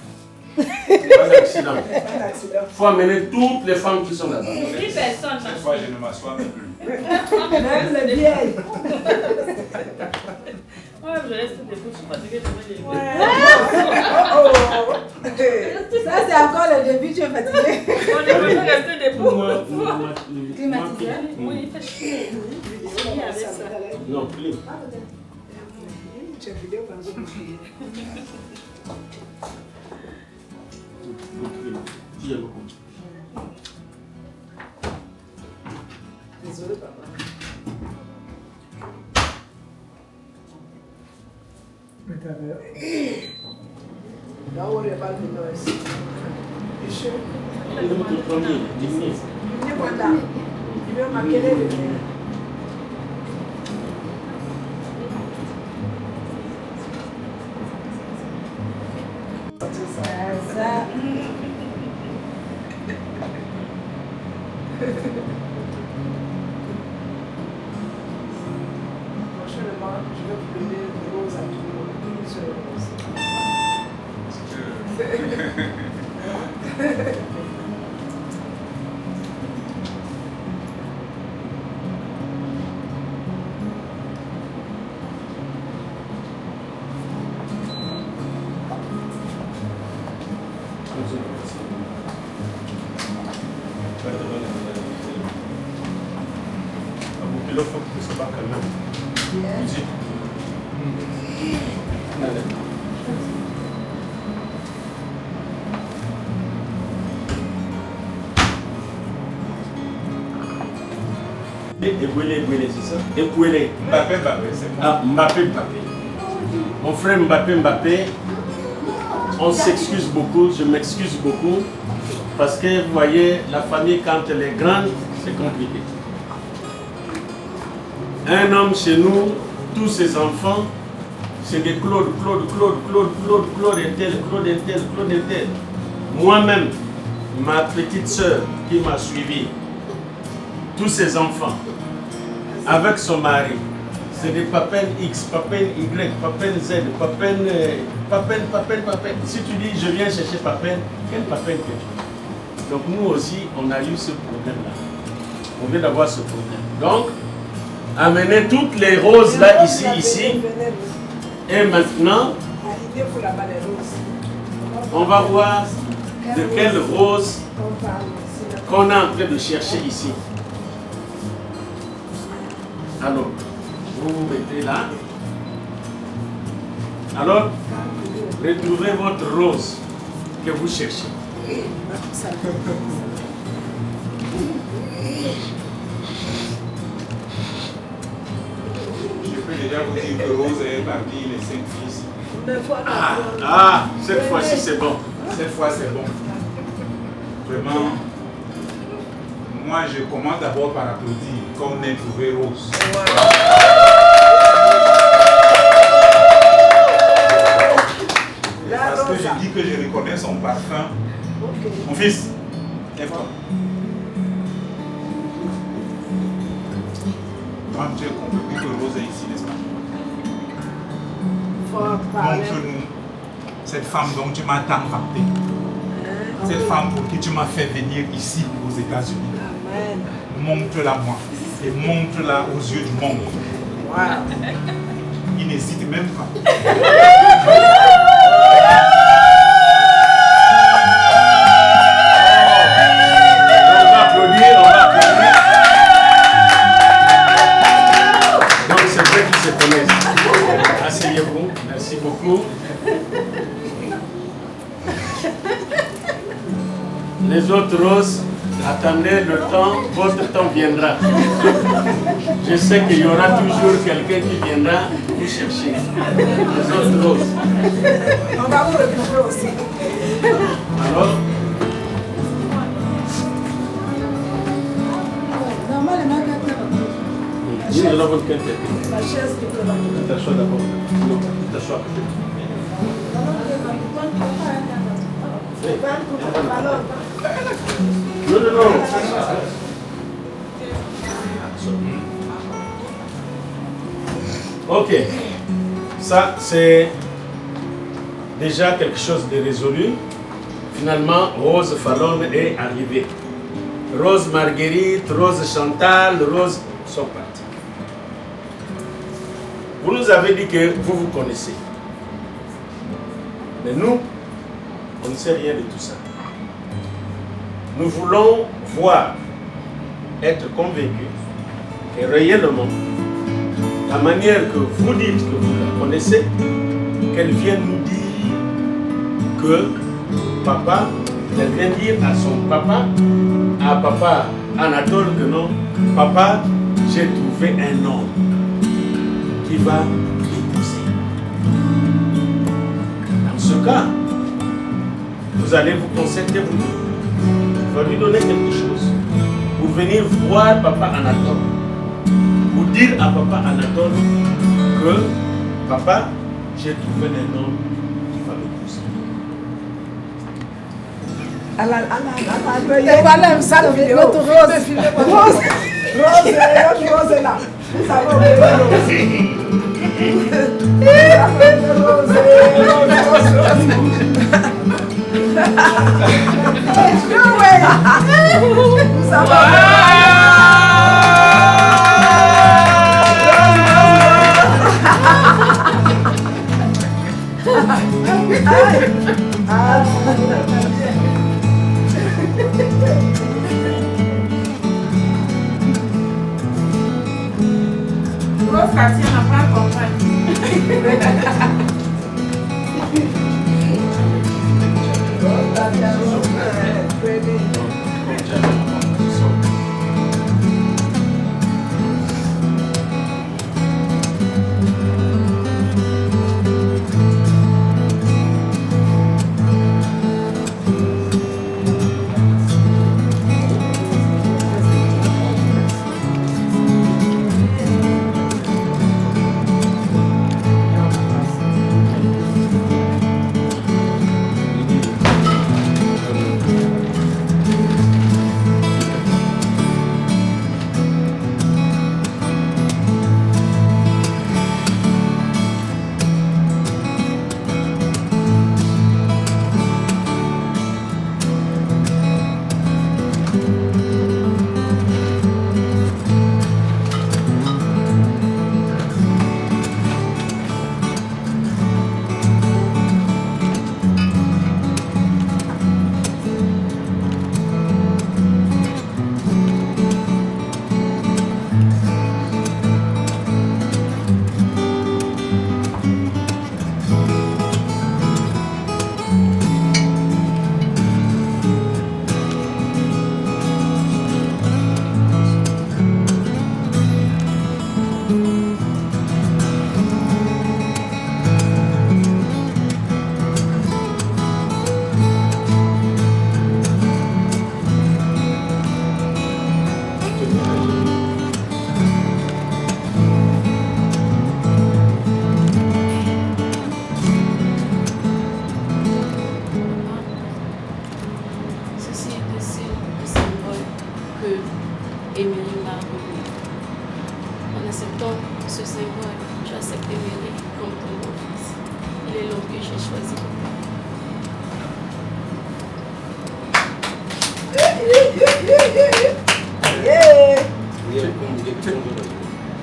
Pas d'accident. Pas d'accident. Il faut amener toutes les femmes qui sont là-bas. Cette fois, je ne m'assois même plus. Même les vieilles. Oh, Moi-même, je reste debout, je suis fatiguée, je vais les Ça, c'est encore le début, tu es fatigué. On est obligé de rester debout. Climatiseur? Oui, il fait chaud. Non, plus. Tu es vidéo par exemple. Désolé, papa. Don't worry about the noise. You sure? Il veut marquer les lumières. Ça. Prochainement, je vais vous donner des roses à tout le monde. Une seule rose. Ebouélé, c'est ça? Ebouélé. Mbappé, c'est moi. Ah, Mbappé. Mon frère Mbappé, on s'excuse beaucoup, je m'excuse beaucoup, parce que vous voyez, la famille quand elle est grande, c'est compliqué. Un homme chez nous, tous ses enfants, c'est des Claude Intel. Moi-même, ma petite soeur qui m'a suivi, tous ses enfants, avec son mari, c'est des Papen X, Papen Y, Papen Z, Papen. Si tu dis je viens chercher Papen, quel Papen que tu veux? Donc nous aussi, on a eu ce problème-là. On vient d'avoir ce problème. Donc, amenez toutes les roses là, ici. Et maintenant, on va voir de quelle rose qu'on est en train de chercher ici. Alors, vous vous mettez là. Alors, retrouvez votre rose que vous cherchez. Je peux déjà vous dire que Rose est parmi les 5 fils. Cette fois-ci c'est bon. Cette fois c'est bon. Vraiment, moi je commence d'abord par applaudir quand on a trouvé Rose. Parce que je dis que je reconnais son parfum. Mon fils, lève-toi. Toi, tu as compris que Rose est ici, n'est-ce pas? Montre-nous cette femme dont tu m'as tant rappelé. Cette femme pour qui tu m'as fait venir ici aux États-Unis. Montre-la moi et montre-la aux yeux du monde. Il n'hésite même pas. On va applaudir. Donc c'est vrai qu'ils se connaissent. Asseyez-vous, merci beaucoup. Les autres roses, attendez le temps, votre temps viendra. Je sais qu'il y aura toujours quelqu'un qui viendra vous chercher. Les autres roses. On va vous retrouver aussi. Alors, nous allons votre quête. La chaise qui peut va. T'assois d'abord. Non, t'assois. Non. Ok. Ça, c'est déjà quelque chose de résolu. Finalement, Rose Fallon est arrivée. Rose Marguerite, Rose Chantal, Rose sont partis. Vous nous avez dit que vous vous connaissez. Mais nous, on ne sait rien de tout ça. Nous voulons voir, être convaincus et réellement, la manière que vous dites que vous la connaissez, qu'elle vienne nous dire que papa, elle vient dire à son papa, à papa Anatole que non, papa, j'ai trouvé un homme qui va l'épouser. Dans ce cas, vous allez vous concentrer, vous allez lui donner quelque chose pour venir voir papa Anatole, pour dire à papa Anatole que papa, j'ai trouvé un homme qui va l'épouser. Rose là. Ça va Rose Cathy n'a pas compris.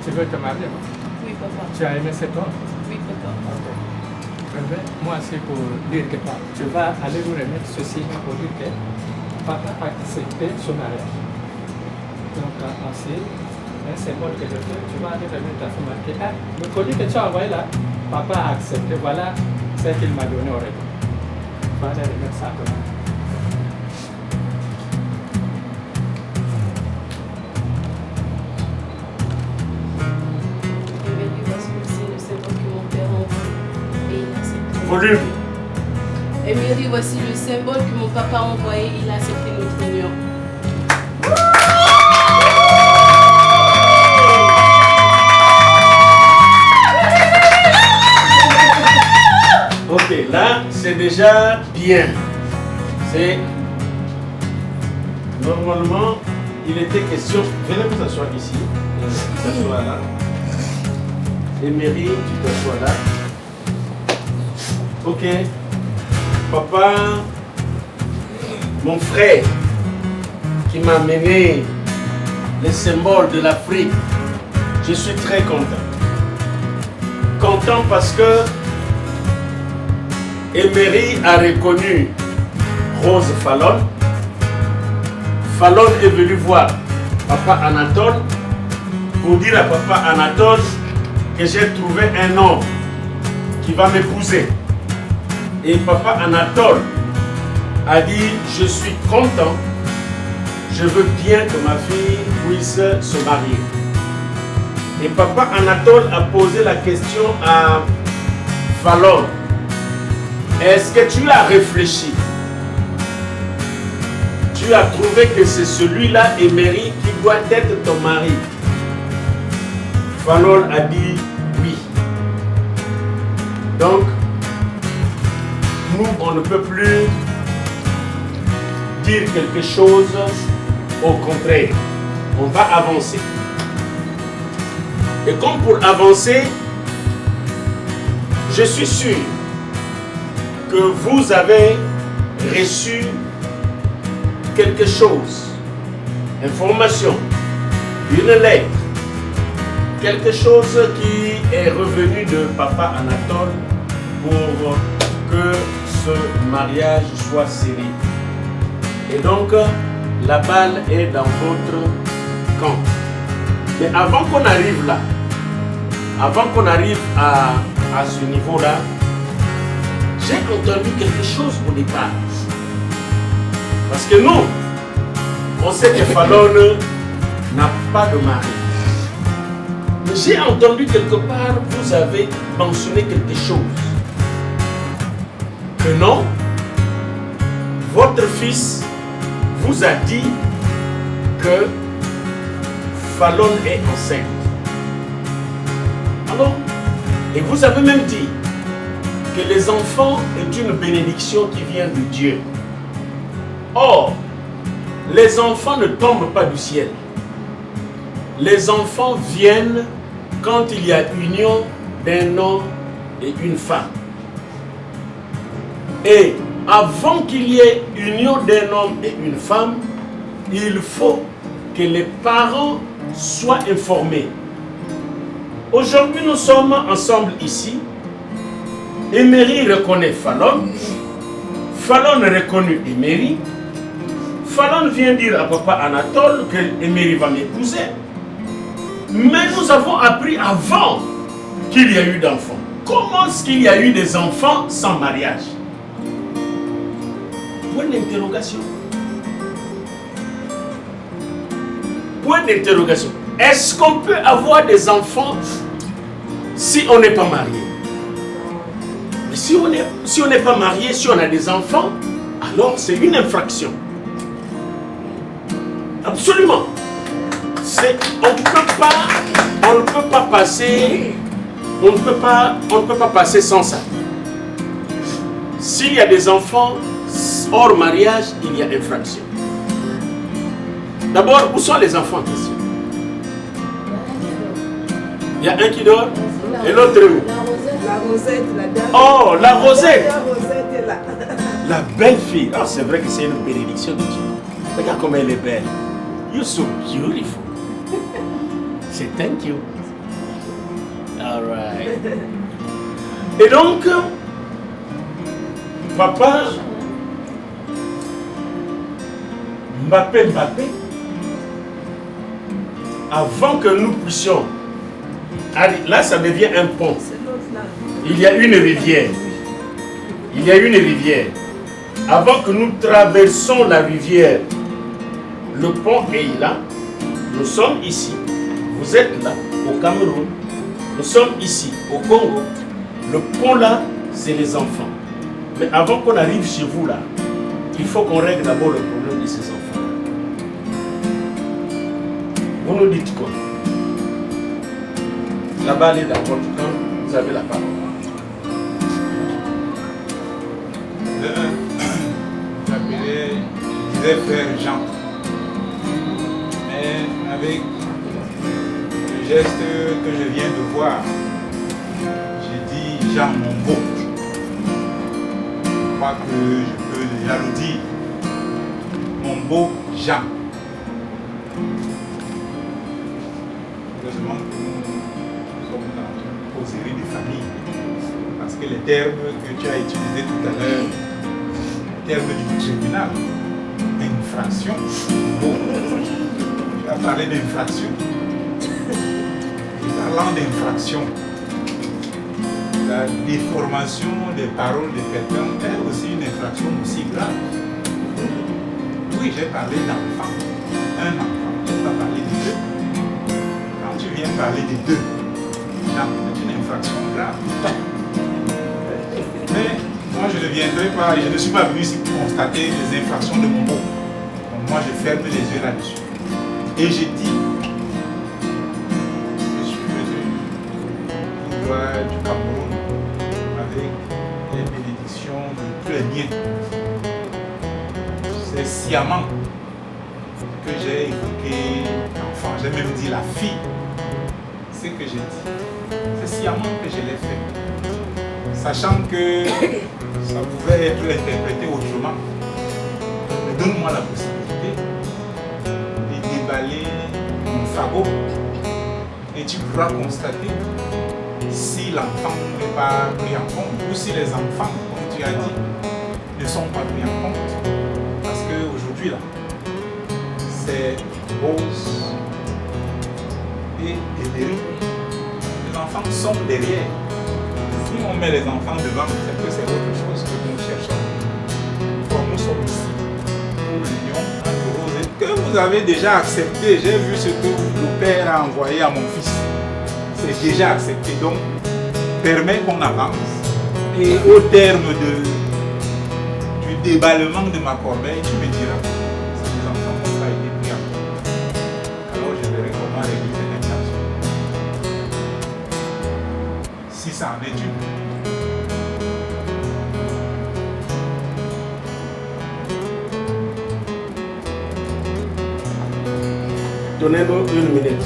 Tu veux te marier? Oui, papa. Tu as aimé cet homme? Oui, papa. Ok. Moi, c'est pour dire que tu vas aller vous remettre ceci pour dire que papa a accepté son mariage. Donc, ainsi, un symbole que je fais, tu vas aller remettre ta femme marquée. Ah, le colis que tu as envoyé là, papa a accepté. Voilà ce qu'il m'a donné au retour. Tu vas aller remettre ça à ton mari. Volume. Emery, voici le symbole que mon papa a envoyé, il a accepté notre union. Ok, là, c'est déjà bien. C'est... Normalement, il était question... Venez vous asseoir ici. T'assois là. Emery, tu t'assois là. Ok. Papa, mon frère, qui m'a amené les symboles de l'Afrique, je suis très content. content parce que Emery a reconnu Rose Fallon. Fallon est venu voir Papa Anatole pour dire à Papa Anatole que j'ai trouvé un homme qui va m'épouser. Et Papa Anatole a dit, je suis content, je veux bien que ma fille puisse se marier. Et Papa Anatole a posé la question à Fallon. Est-ce que tu as réfléchi? Tu as trouvé que c'est celui-là, Emery, qui doit être ton mari? Fallon a dit oui. Donc, nous, on ne peut plus dire quelque chose, au contraire, on va avancer. Et comme pour avancer, je suis sûr que vous avez reçu quelque chose, information, une lettre, quelque chose qui est revenu de Papa Anatole pour que ce mariage soit scellé. Et donc, la balle est dans votre camp. Mais avant qu'on arrive là, avant qu'on arrive à ce niveau-là, j'ai entendu quelque chose au départ. Parce que nous, on sait que Fallon n'a pas de mari. Mais j'ai entendu quelque part, vous avez mentionné quelque chose. Que non, votre fils vous a dit que Fallon est enceinte. Alors, et vous avez même dit que les enfants est une bénédiction qui vient de Dieu. Or, les enfants ne tombent pas du ciel. Les enfants viennent quand il y a union d'un homme et une femme. Et avant qu'il y ait union d'un homme et une femme, il faut que les parents soient informés. Aujourd'hui, nous sommes ensemble ici. Emery reconnaît Fallon. Fallon reconnaît Emery. Fallon vient dire à Papa Anatole que Emery va m'épouser. Mais nous avons appris avant qu'il y a eu d'enfants. Comment est-ce qu'il y a eu des enfants sans mariage? Point d'interrogation. Point d'interrogation. Est-ce qu'on peut avoir des enfants si on n'est pas marié? Mais si on n'est pas marié, si on a des enfants, alors c'est une infraction. Absolument. On ne peut pas passer, on ne peut pas passer sans ça. S'il y a des enfants hors mariage, il y a infraction. D'abord, où sont les enfants en question? Il y a un qui dort et l'autre où? La Rosette, la dame. Oh, la Rosette! La Rosette est là. La belle fille. Oh, c'est vrai que c'est une bénédiction de Dieu. Regarde comme elle est belle. You're so beautiful. C'est thank you. All right. Et donc, papa, Mbappé, avant que nous puissions, là ça devient un pont. Il y a une rivière. Il y a une rivière. Avant que nous traversons la rivière, le pont est là. Nous sommes ici. Vous êtes là, au Cameroun. Nous sommes ici, au Congo. Le pont là, c'est les enfants. Mais avant qu'on arrive chez vous là, il faut qu'on règle d'abord le problème de ces enfants. Vous nous dites quoi? La balle est dans votre camp, vous avez la parole. Je disais frère Jean. Mais avec le geste que je viens de voir, j'ai dit Jean Mombo. Je crois que je peux déjà le dire. Mombo Jean. Heureusement que nous sommes dans une causerie de famille. Parce que les termes que tu as utilisés tout à l'heure, les termes du tribunal, infraction, bon, tu as parlé d'infraction. Parlant d'infraction, la déformation des paroles de quelqu'un est aussi une infraction aussi grave. Oui, j'ai parlé d'enfant, un enfant, je n'ai pas parlé de deux. Quand tu viens parler de deux, c'est une infraction grave. Mais moi je ne viendrai pas, je ne suis pas venu ici pour constater les infractions de mon mot. Donc moi je ferme les yeux là-dessus. Et j'ai dit, du Cameroun avec les bénédictions de tous les miens. C'est sciemment que j'ai évoqué l'enfant, j'ai même dit la fille. Ce que j'ai dit, c'est sciemment que je l'ai fait. Sachant que ça pouvait être interprété autrement. Mais donne-moi la possibilité de déballer mon fagot et tu pourras constater si l'enfant n'est pas pris en compte ou si les enfants, comme tu as dit, ne sont pas pris en compte. Parce qu'aujourd'hui, là, c'est rose et dérive. Les enfants sont derrière. Si on met les enfants devant, c'est que c'est autre chose que nous cherchons. Comme nous sommes ici, pour l'union entre rose et que vous avez déjà accepté. J'ai vu ce que le père a envoyé à mon fils. C'est déjà accepté, donc permet qu'on avance et au terme du déballement de ma corbeille, tu me diras si les enfants n'ont pas été pris en compte. Alors je verrai comment régler cette infraction. Si ça en est une. Donnez-nous une minute.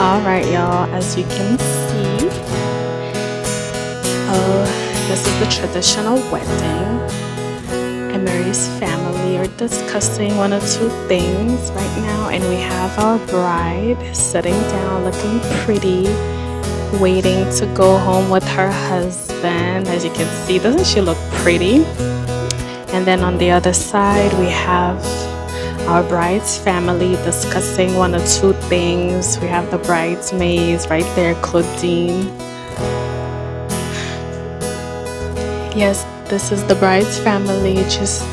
Alright, y'all, as you can see, this is the traditional wedding. Emery's family are discussing one or two things right now, and we have our bride sitting down looking pretty, waiting to go home with her husband. As you can see, doesn't she look pretty? And then on the other side, we have our bride's family discussing one or two things. We have the bridesmaids right there, Claudine. Yes, this is the bride's family, just,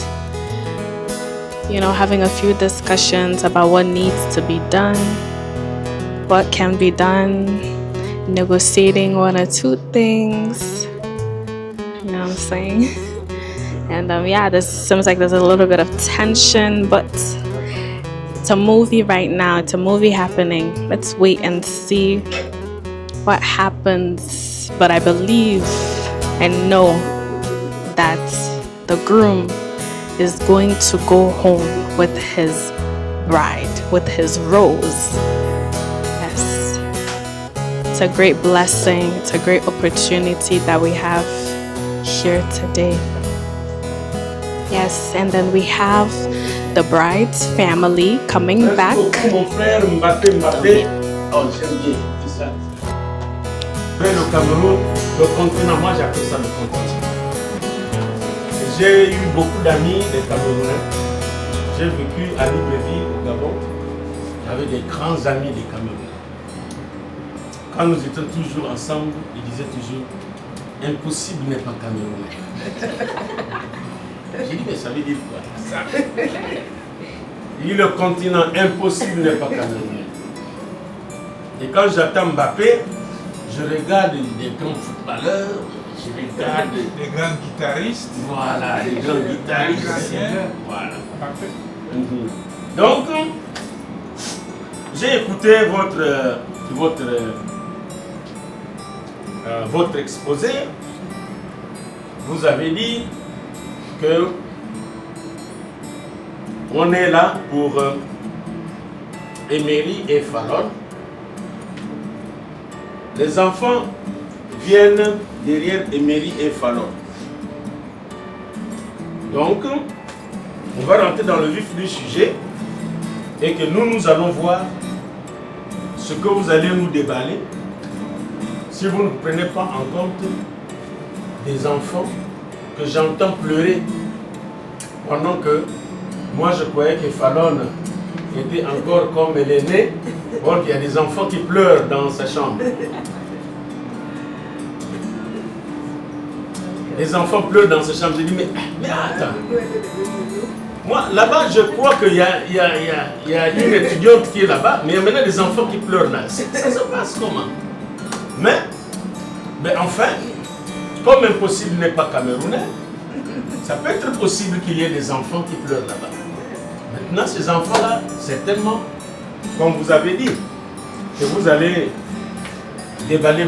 you know, having a few discussions about what needs to be done, what can be done, negotiating one or two things. You know what I'm saying? And yeah, this seems like there's a little bit of tension, but it's a movie right now. It's a movie happening. Let's wait and see what happens. But I believe and know that the groom is going to go home with his bride, with his rose. Yes. It's a great blessing. It's a great opportunity that we have here today. Yes, and then we have the bride's family coming back. Mon frère Mbappé. Oh, j'aime bien, c'est ça. Le Cameroun, le continent, moi j'appelle ça le continent. J'ai eu beaucoup d'amis, des Camerounais. J'ai vécu à Libreville, au Gabon. J'avais des grands amis des Camerounais. Quand nous étions toujours ensemble, ils disaient toujours impossible n'est pas Camerounais. J'ai dit, mais ça veut dire quoi ça? Il dit, le continent impossible n'est pas Camerounais. Et quand j'attends Mbappé, je regarde des grands footballeurs, Je regarde. Les grands guitaristes. Voilà, les grands guitaristes. Voilà. Parfait. Donc, j'ai écouté votre exposé. Vous avez dit que on est là pour Emery et Fallon. Les enfants viennent derrière Emery et Fallon. Donc, on va rentrer dans le vif du sujet et que nous allons voir ce que vous allez nous déballer si vous ne prenez pas en compte des enfants que j'entends pleurer pendant que moi je croyais que Fallon était encore comme elle est née. Or il y a des enfants qui pleurent dans sa chambre. Les enfants pleurent dans sa chambre. Je dis mais attends. Moi là-bas je crois qu'il y a une étudiante qui est là-bas, mais il y a maintenant des enfants qui pleurent là. Ça se passe comment? Mais enfin, comme impossible n'est pas camerounais, ça peut être possible qu'il y ait des enfants qui pleurent là-bas. Maintenant, ces enfants-là, certainement, comme vous avez dit, que vous allez déballer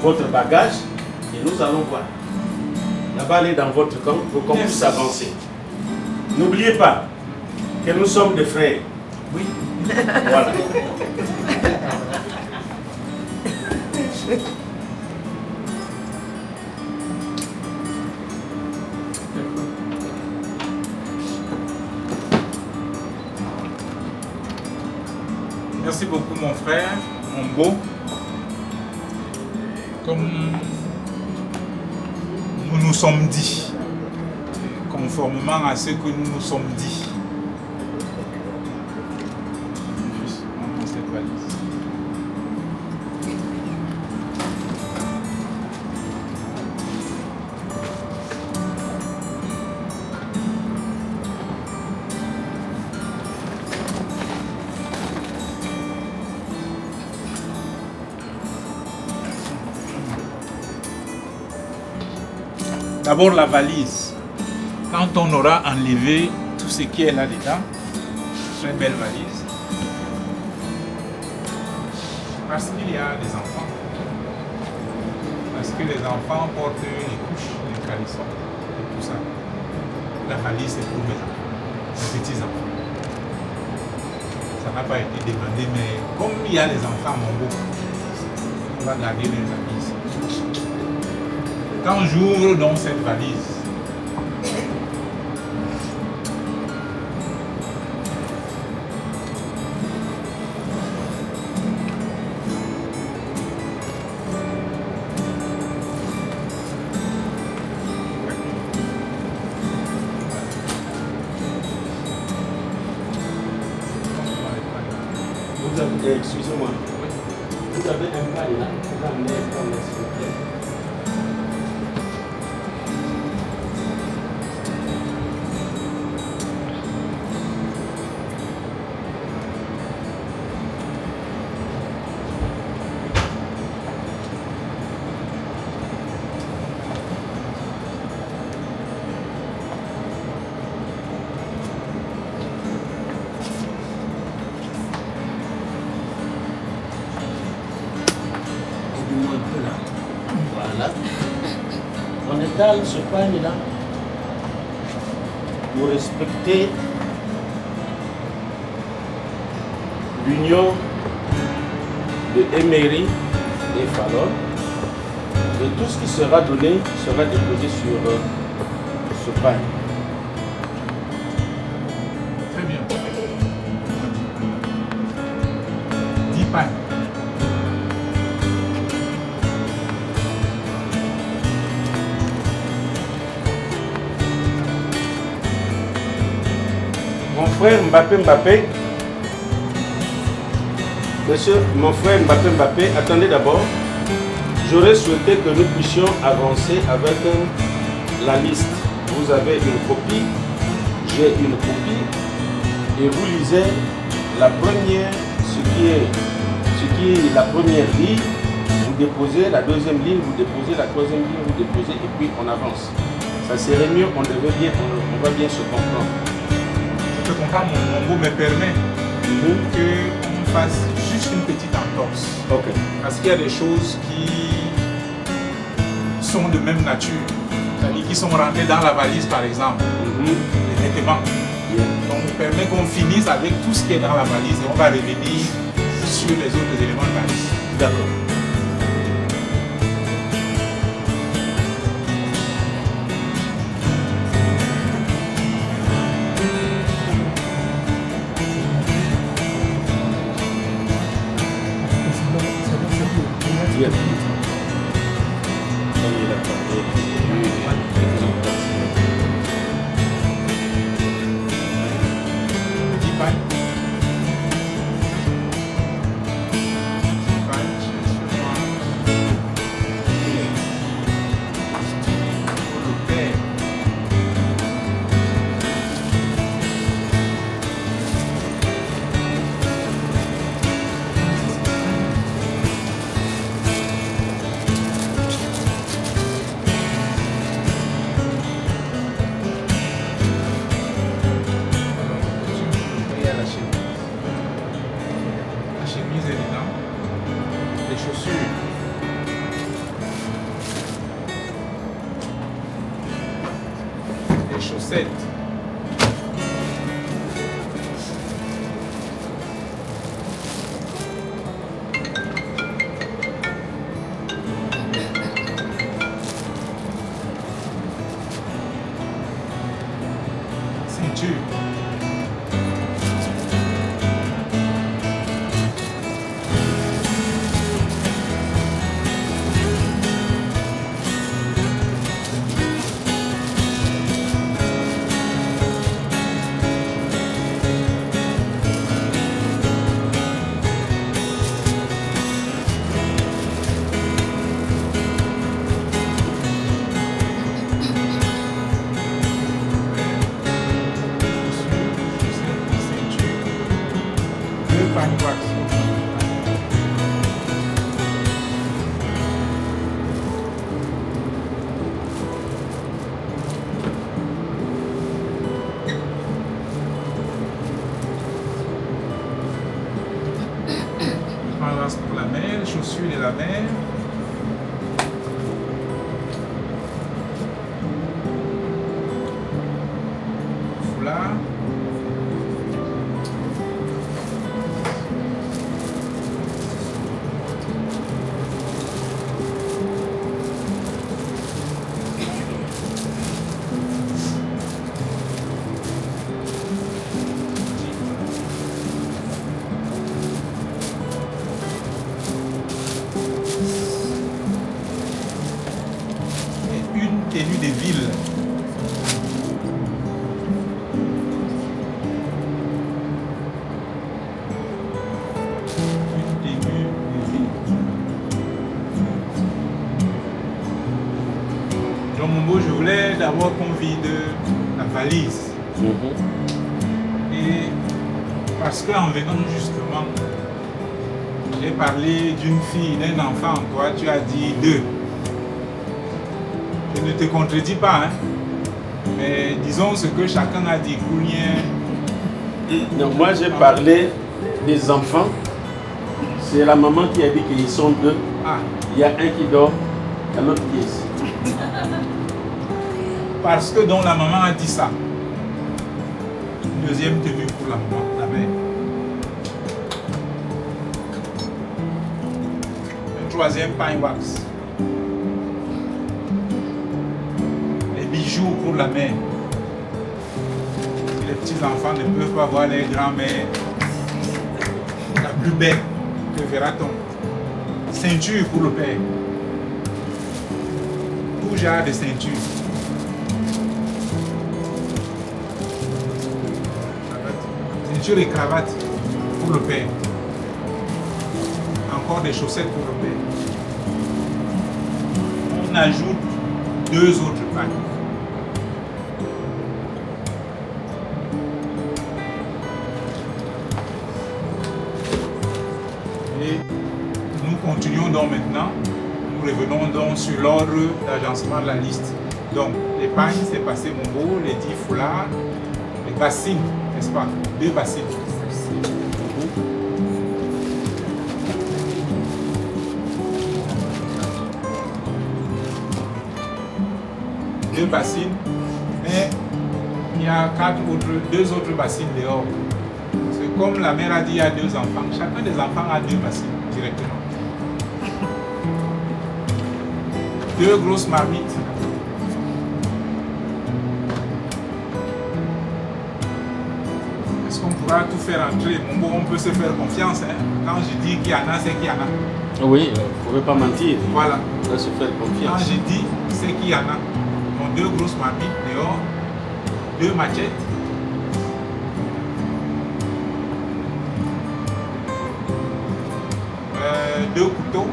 votre bagage et nous allons voir. Là-bas, allez dans votre camp pour qu'on puisse avancer. N'oubliez pas que nous sommes des frères. Oui. Voilà. Merci beaucoup mon frère, mon beau. Comme nous nous sommes dit, conformément à ce que nous nous sommes dit. Dans cette valise. D'abord la valise. Quand on aura enlevé tout ce qui est là-dedans, très belle valise. Parce qu'il y a des enfants. Parce que les enfants portent les couches, les calissons et tout ça. La valise c'est pour mes petits-enfants. Ça n'a pas été demandé, mais comme il y a les enfants, mon beau, on va garder les valises. Quand j'ouvre donc cette valise, vous avez, excusez-moi, vous avez un bail là, vous amenez comme s'il vous plaît. Voilà. On étale ce pain-là pour respecter l'union de Emery et Fallon. Et tout ce qui sera donné sera déposé sur ce pain. très bien. 10 pains. Mon frère Mbappé, monsieur, mon frère Mbappé, attendez d'abord. J'aurais souhaité que nous puissions avancer avec la liste. Vous avez une copie, j'ai une copie, et vous lisez la première, ce qui est la première ligne. Vous déposez, la deuxième ligne, vous déposez, la troisième ligne, vous déposez, et puis on avance. Ça serait mieux, on va bien se comprendre. Je te comprends, mon mot me permet qu'on fasse juste une petite entorse. Ok. Parce qu'il y a des choses qui sont de même nature. C'est-à-dire qui sont rentrées dans la valise, par exemple. Les vêtements. Donc, on permet qu'on finisse avec tout ce qui est dans la valise et on va revenir sur les autres éléments de valise. D'accord. Bien. Chaussettes. Ceinture. Pour la mer, les chaussures de la mer. Foulard. Tenue des villes. Une tenue des villes. Dans mon mot, je voulais d'abord qu'on vide la valise. Et parce qu'en venant justement, j'ai parlé d'une fille, d'un enfant, toi tu as dit deux. Je ne te contredis pas, hein? Mais disons ce que chacun a dit. Non, moi j'ai parlé des enfants. C'est la maman qui a dit qu'ils sont deux. Ah. Il y a un qui dort, il y a l'autre qui est ici. Parce que donc la maman a dit ça. Une deuxième tenue pour la maman, la mère. Un troisième pain wax. Bijoux pour la mère. Les petits-enfants ne peuvent pas voir les grands-mères. La plus belle que verra-t-on. Ceinture pour le père. Tout genre de ceinture. Ceinture et cravate pour le père. Encore des chaussettes pour le père. On ajoute 2 autres pagnes. continuons donc maintenant. Nous revenons donc sur l'ordre d'agencement de la liste. Donc, les pagnes, c'est passé Mombo, les 10 foulards, les bassines, n'est-ce pas? 2 bassines. Deux bassines, mais il y a 2 autres bassines dehors. Parce que comme la mère a dit, il y a 2 enfants, chacun des enfants a 2 bassines directement. 2 grosses marmites. Est-ce qu'on pourra tout faire entrer? Bon, on peut se faire confiance. Hein? Quand je dis qu'il y en a, c'est qu'il y en a. Oui, vous ne pouvez pas mentir. Voilà. On doit se faire confiance. Quand je dis, c'est qu'il y en a. Donc 2 grosses marmites dehors, 2 machettes. Deux couteaux.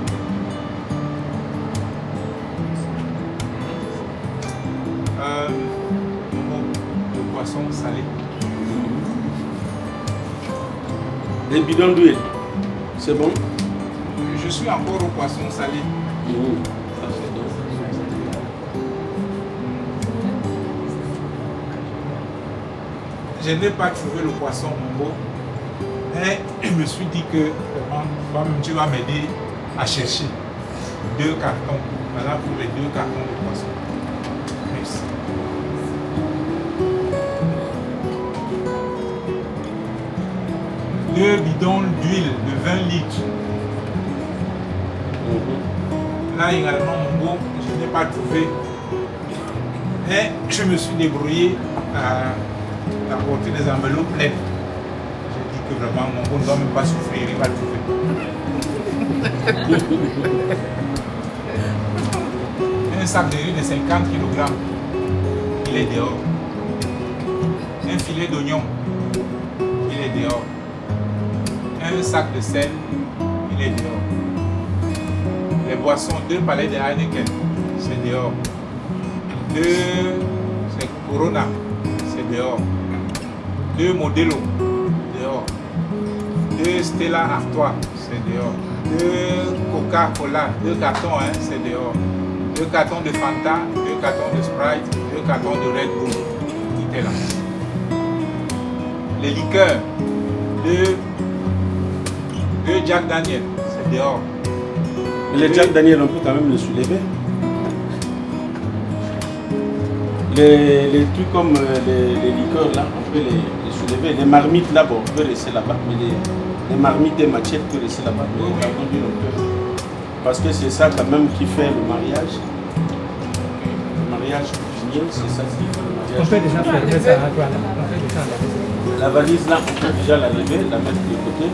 Le poisson salé. Des bidons d'huile. C'est bon? Je suis encore au poisson salé. Je n'ai pas trouvé le poisson Mombo, mais je me suis dit que tu vas m'aider à chercher 2 cartons. Voilà pour les 2 cartons de poisson. Merci. Le bidon d'huile de 20 litres. Là également, Mombo, je n'ai pas trouvé. Mais je me suis débrouillé à apporter des enveloppes pleines. J'ai dit que vraiment, Mombo ne doit même pas souffrir, il va le trouver. Un sac de riz de 50 kg, il est dehors. Un filet d'oignon, il est dehors. Un sac de sel, il est dehors. Les boissons, 2 palets de Heineken, c'est dehors. 2, c'est Corona, c'est dehors. 2 Modelo, dehors. 2 Stella Artois, c'est dehors. 2 Coca-Cola, 2 cartons, hein, c'est dehors. 2 cartons de Fanta, 2 cartons de Sprite, 2 cartons de Red Bull, tout est là. Les liqueurs, 2 Jack Daniel, c'est dehors. Mais les Jack Daniel, on peut quand même le soulever. Les trucs comme les liqueurs là, on peut les soulever. Les marmites là, bon, on peut rester là-bas. Mais les marmites et machettes peuvent rester là-bas. Parce que c'est ça quand même qui fait le mariage. Le mariage coutumier, c'est ça qui fait le mariage. On peut déjà fermer ça, voilà. La valise là, on peut déjà la lever, la mettre de côté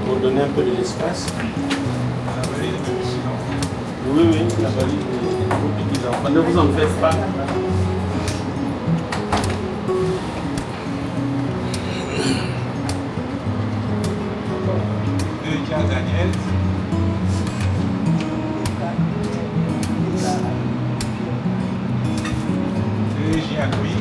pour donner un peu de l'espace. Oui, la valise de vos petits-enfants. Ne vous en faites pas. De Jack Daniel. De Gianouille.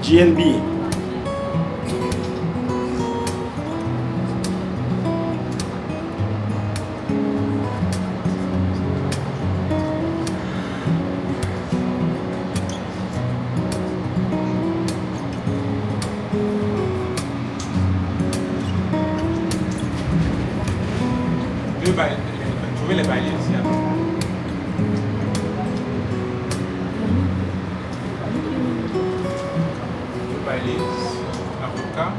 GNB. Trouvez les bailliers ici. Les avocats.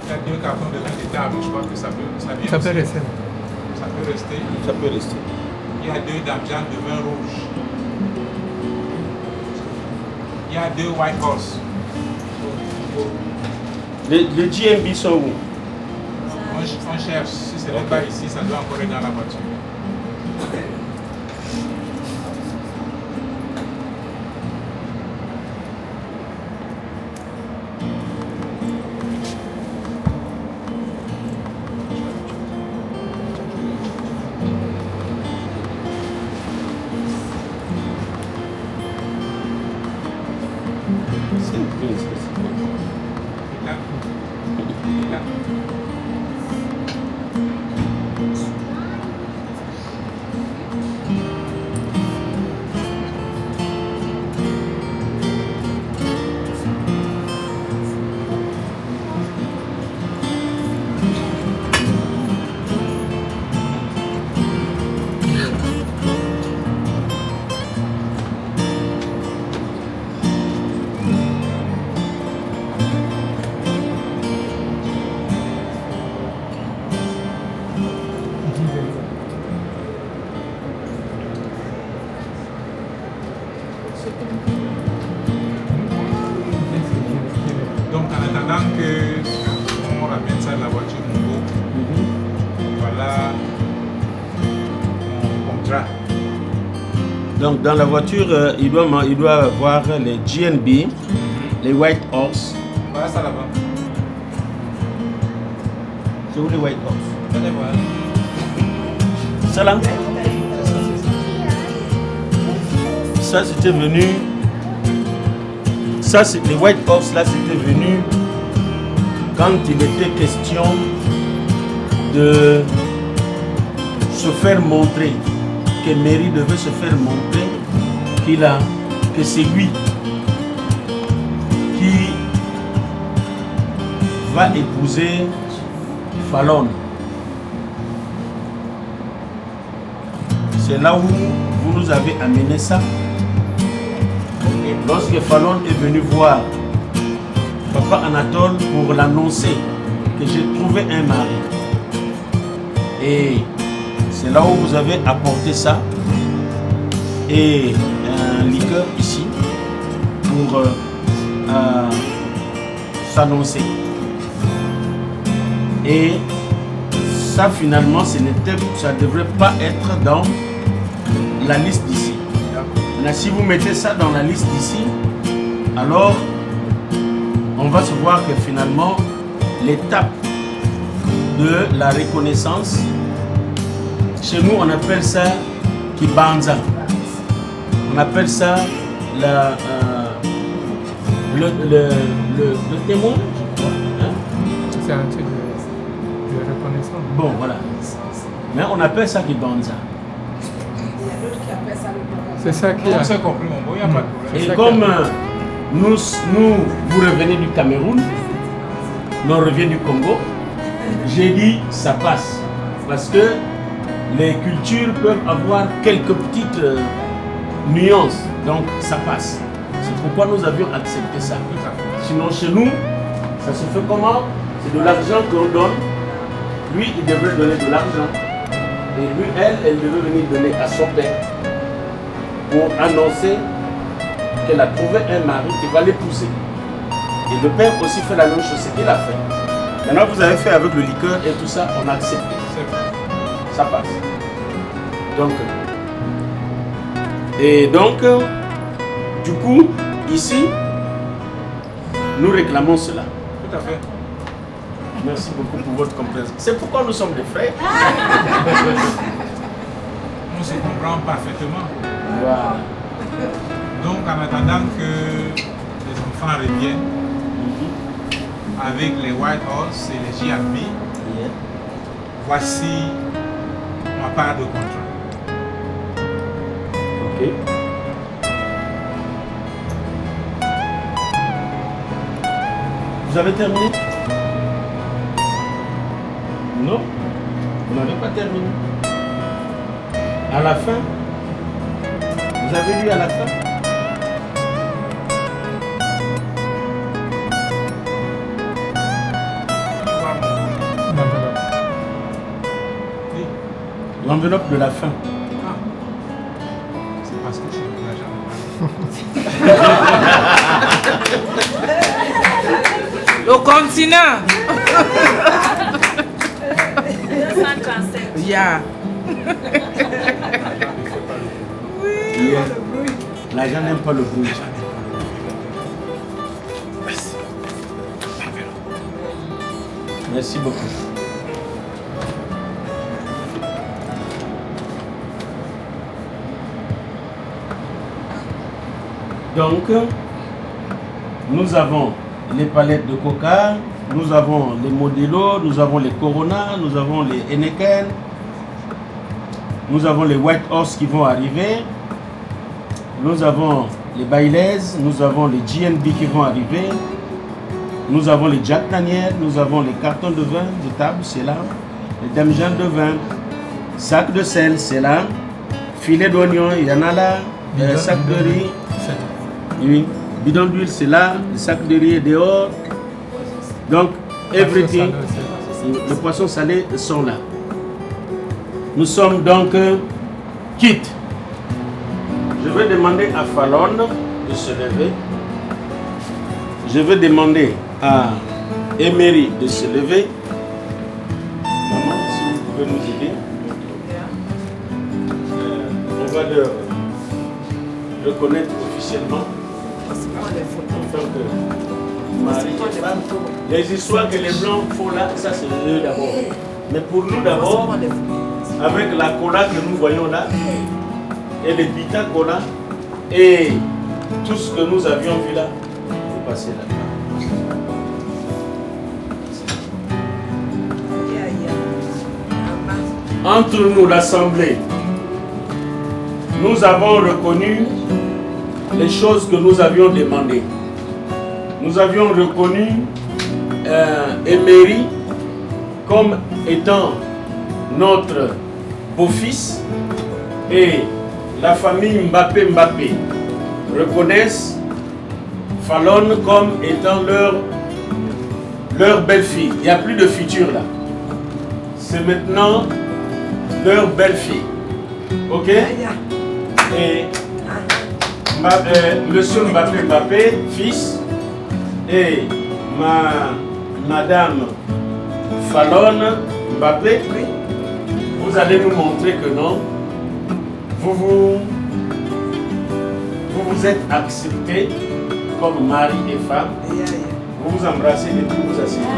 Il y a 2 cartons de vin de table, je crois que ça peut rester. Ça peut rester. Ça peut rester. Ça peut rester. Il y a 2 d'argent de vin rouge. Il y a 2 white horse. Les GNB sont où? On cherche. Si ce n'est pas ici, ça doit encore être dans la voiture. Donc en attendant que on ramène ça à la voiture Mongo, voilà mon contrat. Donc dans la voiture, il doit avoir les GNB, les White Horse. Voilà ça là-bas. C'est où les White Horse? Allez voir. Ça là? Ça c'était venu. Ça, les White Horse là, c'était venu quand il était question de se faire montrer, que Mary devait se faire montrer que c'est lui qui va épouser Fallon. C'est là où vous nous avez amené ça. Lorsque Fallon est venu voir Papa Anatole pour l'annoncer que j'ai trouvé un mari. Et c'est là où vous avez apporté ça et un liqueur ici pour s'annoncer. Et ça finalement, ça ne devrait pas être dans la liste d'ici. Si vous mettez ça dans la liste d'ici, alors on va se voir que finalement l'étape de la reconnaissance, chez nous on appelle ça Kibanza. On appelle ça le témoin, je crois. Hein? C'est un truc de reconnaissance. Bon, voilà. Mais on appelle ça Kibanza. C'est ça qui a... compris, mon beau, il n'y a pas de problème. Et comme vous revenez du Cameroun, nous on revient du Congo, j'ai dit ça passe. Parce que les cultures peuvent avoir quelques petites nuances, donc ça passe. C'est pourquoi nous avions accepté ça. Sinon chez nous, ça se fait comment? C'est de l'argent qu'on donne. Lui, il devrait donner de l'argent. Et lui, elle devait venir donner à son père pour annoncer qu'elle a trouvé un mari qui va l'épouser. Et le père aussi fait la même chose, c'est qu'il a fait. Maintenant, vous avez fait avec le liqueur et tout ça, on a accepté. Ça passe. Donc, du coup, ici, nous réclamons cela. Tout à fait. Merci beaucoup pour votre compréhension. C'est pourquoi nous sommes des frères. On se comprend parfaitement. Voilà. Donc en attendant que les enfants reviennent avec les White Horse et les GNB, voici ma part de contrat. Ok. Vous avez terminé? Non, vous n'avez pas terminé. À la fin, vous avez lu à la fin? L'enveloppe de la fin. C'est parce que je suis l'argent. Au continent. Yeah. Yeah. L'argent n'aime pas le bruit. Merci beaucoup. Donc, nous avons les palettes de Coca, nous avons les Modelo, nous avons les Corona, nous avons les Heineken, nous avons les White Horse qui vont arriver, nous avons les Baileys, nous avons les GNB qui vont arriver, nous avons les Jack Daniel, nous avons les cartons de vin de table, c'est là, les demi-jeannes de vin, sac de sel, c'est là, filet d'oignon, il y en a là, sac de riz, oui, bidon d'huile, c'est là, le sac de riz est dehors, donc everything, les poissons salés sont là. Nous sommes donc quittes. Je vais demander à Fallon de se lever. Je vais demander à Emery de se lever. Maman, si vous pouvez nous aider. On va le reconnaître officiellement. En tant que mari et femme. Les histoires que les Blancs font là, ça c'est eux d'abord. Mais pour nous d'abord, avec la cola que nous voyons là, et les pita cola, et tout ce que nous avions vu là, vous passez là. Entre nous, l'Assemblée, nous avons reconnu les choses que nous avions demandées. Nous avions reconnu Emery comme étant notre beau-fils, et la famille Mbappé reconnaissent Fallon comme étant leur belle-fille. Il n'y a plus de futur là. C'est maintenant leur belle-fille. Ok? Et monsieur Mbappé, fils, et madame Fallon Mbappé, vous allez nous montrer que non, vous êtes acceptés comme mari et femme. Vous vous embrassez et puis vous asseyez là.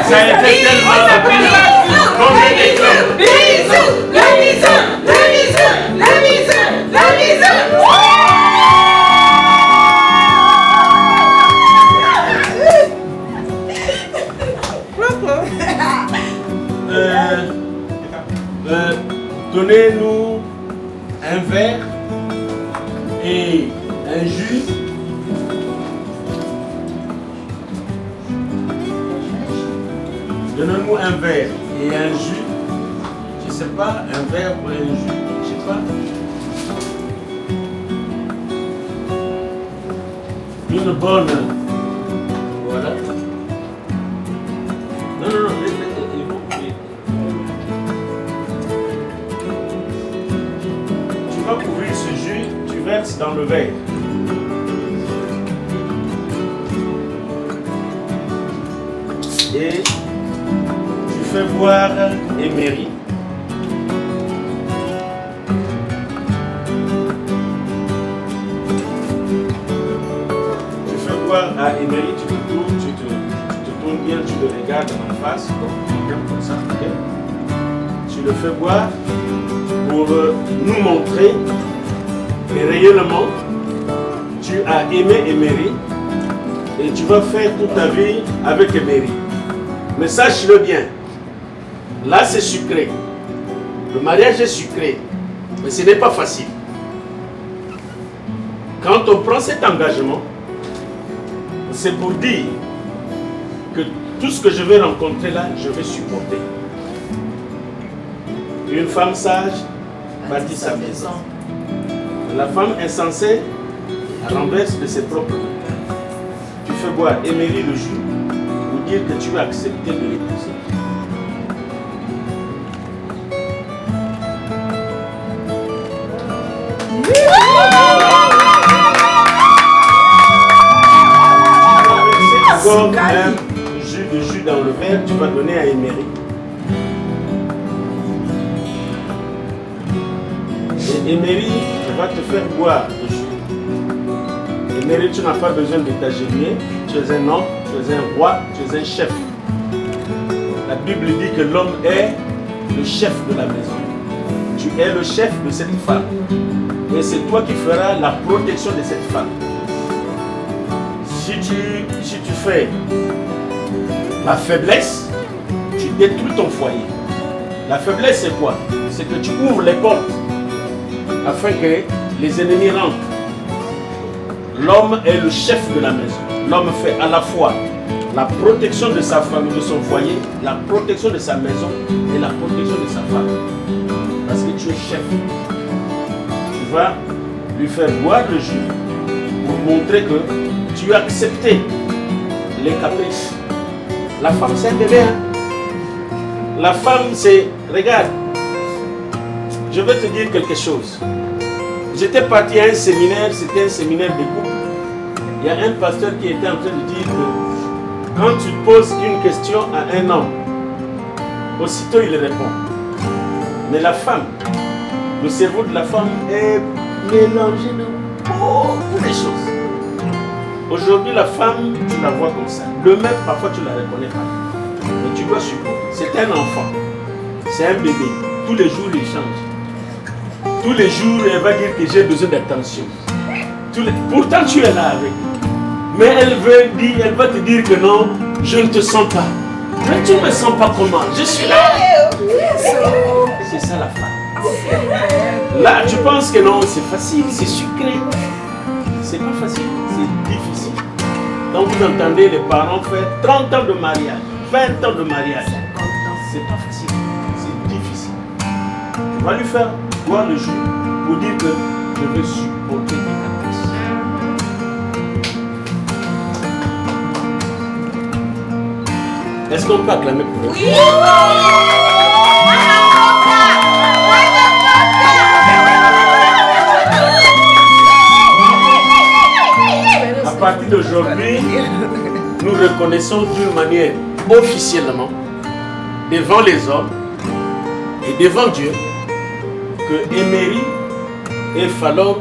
Ça a été donnez-nous un verre et un jus. Donnez-nous un verre et un jus. Je ne sais pas, un verre ou un jus, je ne sais pas. Une bonne. Voilà. Non. Tu vas couvrir ce jus, tu verses dans le verre. Et tu fais boire Emery. Tu fais boire à Emery, tu te tournes bien, tu le regardes en face, comme ça. Okay? Tu le fais boire pour nous montrer que réellement tu as aimé Emery et tu vas faire toute ta vie avec Emery. Mais sache-le bien, là c'est sucré. Le mariage est sucré, mais ce n'est pas facile. Quand on prend cet engagement, c'est pour dire que tout ce que je vais rencontrer là, je vais supporter. Une femme sage bâtit sa maison. La femme insensée renverse de ses propres mains. Tu fais boire Emery le jus pour dire que tu as accepté de l'épouser. Encore un jus dans le verre, tu vas donner à Emery. Et Emery va te faire boire le jus. Emery, tu n'as pas besoin d'état génier. Tu es un homme, tu es un roi, tu es un chef. La Bible dit que l'homme est le chef de la maison. Tu es le chef de cette femme. Et c'est toi qui feras la protection de cette femme. Si tu fais la faiblesse, tu détruis ton foyer. La faiblesse, c'est quoi? C'est que tu ouvres les portes afin que les ennemis rentrent. L'homme est le chef de la maison. L'homme fait à la fois la protection de sa famille, de son foyer, la protection de sa maison et la protection de sa femme. Parce que tu es chef. Tu vas lui faire boire le jus pour montrer que tu as accepté les caprices. La femme, c'est un bébé. Hein? La femme, c'est... Regarde, je vais te dire quelque chose. J'étais parti à un séminaire, c'était un séminaire de couple. Il y a un pasteur qui était en train de dire que quand tu poses une question à un homme, aussitôt il répond. Mais la femme, le cerveau de la femme est mélangé de beaucoup de choses. Aujourd'hui, la femme, tu la vois comme ça. Le mec, parfois, tu ne la reconnais pas. Mais tu dois supporter. C'est un enfant. C'est un bébé. Tous les jours, il change. Tous les jours, elle va dire que j'ai besoin d'attention. Pourtant, tu es là avec. Mais elle va te dire que non, je ne te sens pas. Mais tu ne me sens pas comment? Je suis là. C'est ça la femme. Là, tu penses que non, c'est facile, c'est sucré. C'est pas facile, c'est difficile. Quand vous entendez les parents faire 30 ans de mariage, 20 ans de mariage, c'est pas facile, c'est difficile. Tu vas lui faire boire le jus pour dire que je veux supporter tes caprices. Est-ce qu'on peut acclamer pour lui? Oui! À partir d'aujourd'hui, nous reconnaissons d'une manière officiellement, devant les hommes et devant Dieu, que Emery et Falom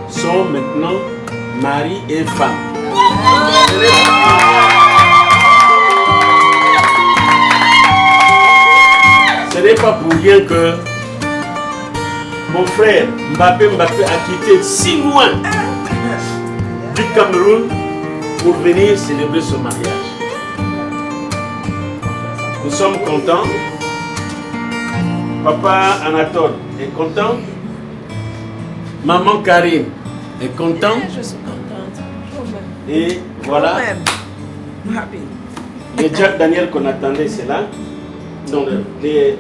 sont maintenant mari et femme. Ce n'est pas pour rien que mon frère Mbappé a quitté si loin du Cameroun pour venir célébrer ce mariage. Nous sommes contents. Papa Anatole est content. Maman Karine est contente. Je suis contente. Et voilà. Les Jack Daniel qu'on attendait, c'est là. Non, les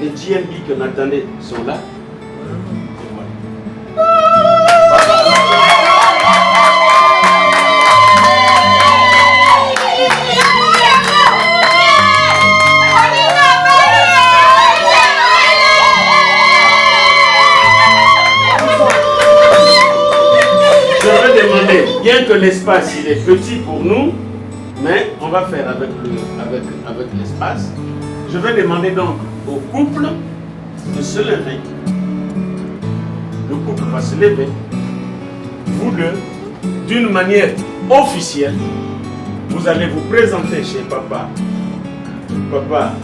GNB qu'on attendait sont là. Je vais demander, bien que l'espace il est petit pour nous, mais on va faire avec l'espace. Je vais demander donc au couple de se lever. Le couple va se lever. Vous deux, d'une manière officielle, vous allez vous présenter chez papa. Papa,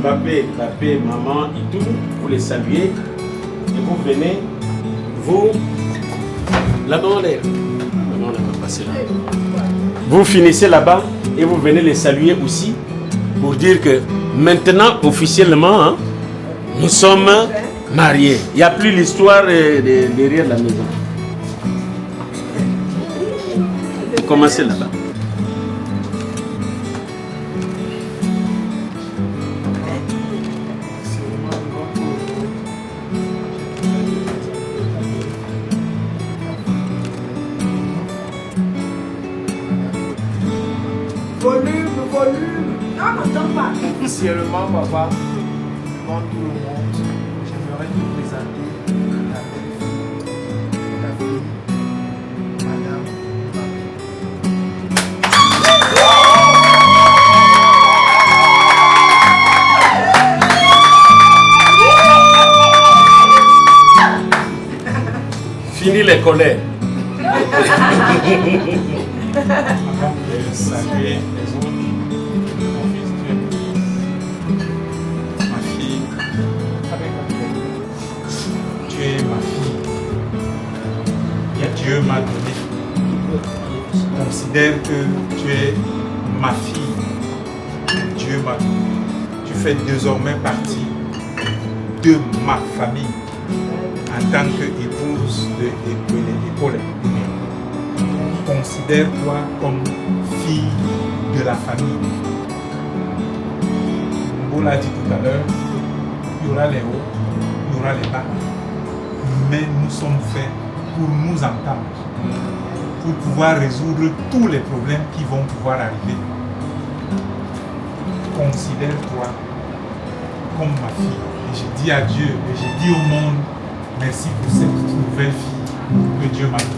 Mbappé, maman et tout, vous les saluez. Et vous venez, vous... Là-bas, on est. On va passer là. Vous finissez là-bas et vous venez les saluer aussi pour dire que maintenant, officiellement, hein, nous sommes mariés. Il n'y a plus l'histoire derrière la maison. Commencez là-bas. Volume. Non, n'entends pas. Officiellement, papa, devant tout le monde, j'aimerais te présenter ta belle-fille, ta fille, Madame Fini les colères. Avant de saluer les autres, mon fils, Dieu bénisse. Ma fille, tu es ma fille. Et Dieu m'a donné. Considère que tu es ma fille. Dieu m'a donné. Tu fais désormais partie de ma famille en tant qu'épouse de Épaulé. Considère-toi comme fille de la famille. On l'a dit tout à l'heure, il y aura les hauts, il y aura les bas, mais nous sommes faits pour nous entendre, pour pouvoir résoudre tous les problèmes qui vont pouvoir arriver. Considère-toi comme ma fille. Et je dis à Dieu, et je dis au monde, merci pour cette nouvelle fille que Dieu m'a donnée.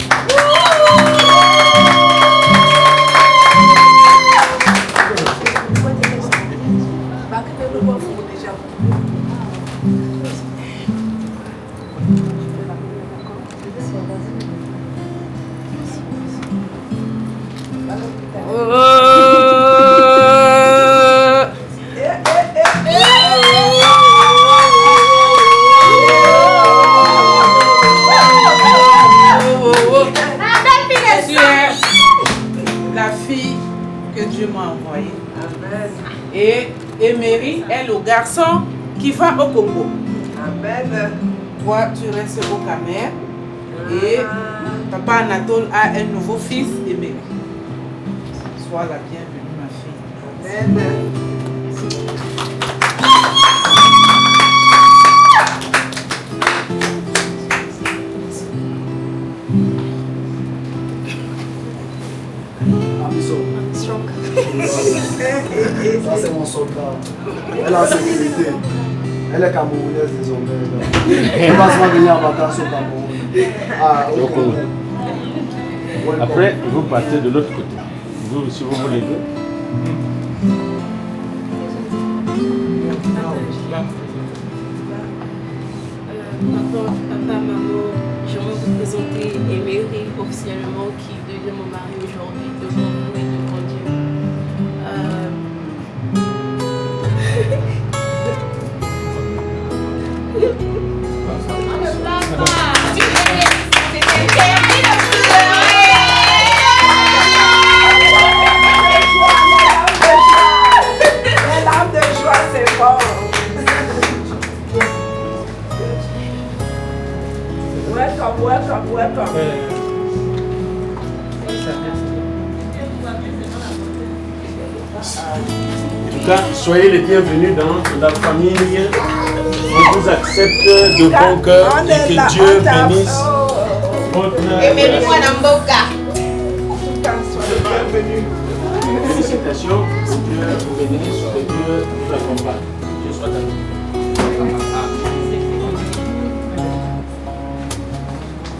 Garçon qui va au Congo. Amen. Toi, tu restes au Cameroun et papa Anatole a un nouveau fils, Émeric. Sois la bienvenue, ma fille. Amen. Ça c'est mon soldat. Elle est en sécurité. Elle est camerounaise désormais. Elle va se venir en vacances au Cameroun. Ah, ok. Après, vous partez de l'autre côté. Vous, si vous voulez deux. Papa, maman, j'aimerais vous présenter Émeric officiellement qui devient mon mari aujourd'hui devant vous et devant Dieu. Les larmes de joie, c'est fort. Welcome. En tout cas, soyez les bienvenus dans la famille. On vous accepte de bon cœur et que Dieu bénisse votre félicitations. Dieu vous bénisse, que Dieu vous accompagne. Dieu soit avec vous.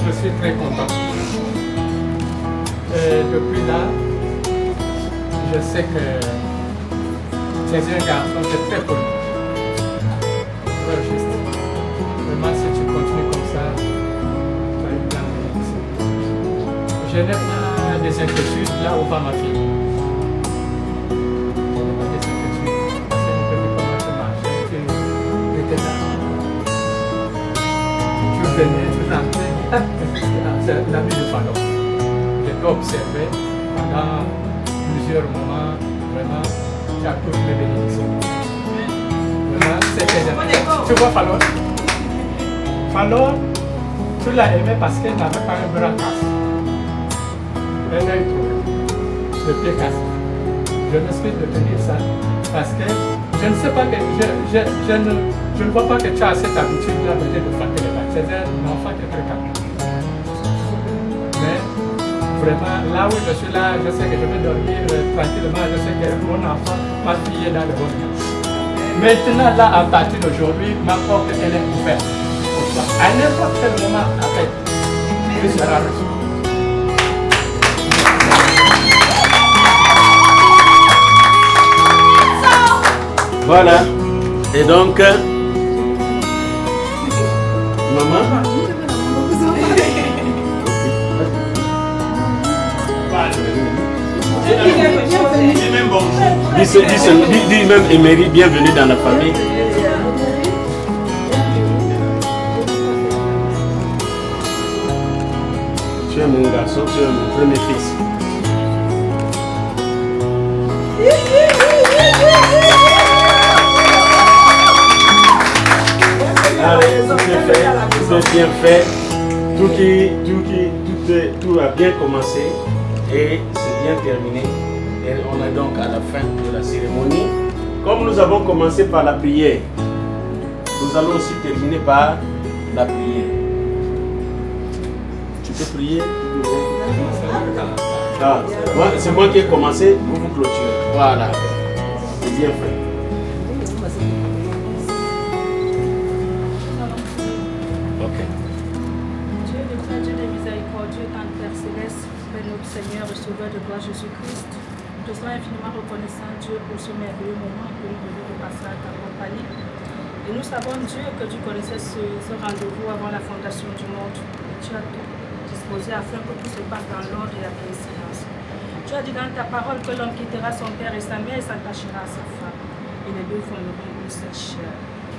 Je suis très content. Depuis là, je sais que c'est un garçon, c'est très poli. Très juste. Vraiment, si tu continues comme ça, tu as une grande bénédiction. Je n'ai pas des inquiétudes là où va ma fille. Je n'ai pas des inquiétudes. Parce que depuis comment tu marchais, tu étais là. Tu venais, tu rentrais. C'est l'ami de Fallon. J'ai pu observer pendant plusieurs moments, vraiment, tu as toutes les bénédictions. Vraiment, c'était... Tu vois Fallon? Fallon, tu l'as aimé parce qu'elle n'avait pas un bras cassé. Elle a eu le pied cassé. Je m'excuse de te dire ça parce que je ne sais pas que... Je ne vois pas que tu as cette habitude-là peut-être de frapper les balles. C'est un enfant qui est très calme. Mais vraiment, là où je suis là, je sais que je vais dormir tranquillement, je sais que mon enfant, ma fille est dans le bon cas. Maintenant, là, à partir d'aujourd'hui, ma porte, elle est ouverte. À n'importe quel moment, après, je serai reçu. Voilà. Et donc, maman, Dis même Emery, bienvenue dans la famille. Tu es mon garçon, tu es mon premier fils. Allez, tout est bien fait. Tout a bien commencé et c'est bien terminé. Et on est donc à la fin de la cérémonie. Comme nous avons commencé par la prière, nous allons aussi terminer par la prière. Tu peux prier? Ah, c'est moi qui ai commencé, vous clôturez. Voilà, c'est bien fait. Ok. Dieu de Père, Dieu de miséricorde, Dieu tant Père céleste, Père notre Seigneur et Sauveur de gloire Jésus-Christ, je suis infiniment reconnaissant Dieu pour ce merveilleux moment que nous venons de passer à ta compagnie. Et nous savons Dieu que tu connaissais ce rendez-vous avant la fondation du monde. Et tu as tout disposé afin que tout se passe dans l'ordre et la bienséance. Tu as dit dans ta parole que l'homme quittera son père et sa mère et s'attachera à sa femme. Et les deux formeront une seule chair.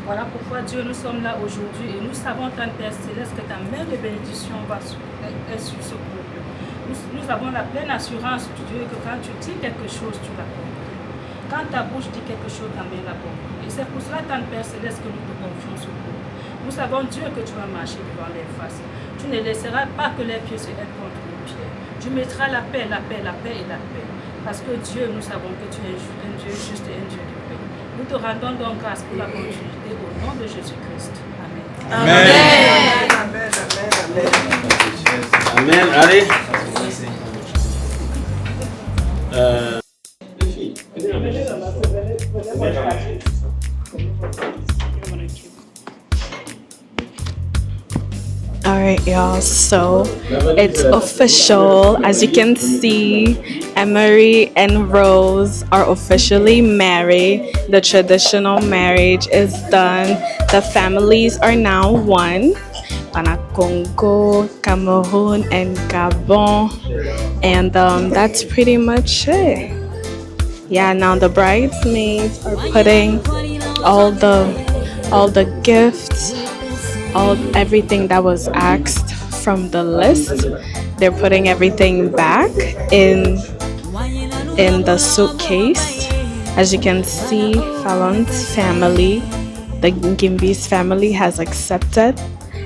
Voilà pourquoi Dieu, nous sommes là aujourd'hui et nous savons, tant Père Céleste, que ta main de bénédiction est sur ce peuple. Nous avons la pleine assurance, Dieu, que quand tu dis quelque chose, tu l'accomplis. Quand ta bouche dit quelque chose, ta main l'accomplit. Et c'est pour cela, tant Père Céleste, que nous te confions ce peuple. Nous savons, Dieu, que tu vas marcher devant les faces. Tu ne laisseras pas que les pieds se heurtent contre les pieds. Tu mettras la paix, la paix, la paix et la paix. Parce que Dieu, nous savons que tu es un Dieu juste et un Dieu de paix. Nous te rendons donc grâce pour la continuité au nom de Jésus-Christ. Amen. Amen. Amen. Amen. Amen. Allez. Alright, y'all, so it's official. As you can see, Emery and Rose are officially married. The traditional marriage is done. The families are now one. Congo, Cameroon, and Gabon. And that's pretty much it. Yeah, now the bridesmaids are putting all the gifts, everything that was asked from the list. They're putting everything back in the suitcase. As you can see, Fallon's family, the Gimbi's family, has accepted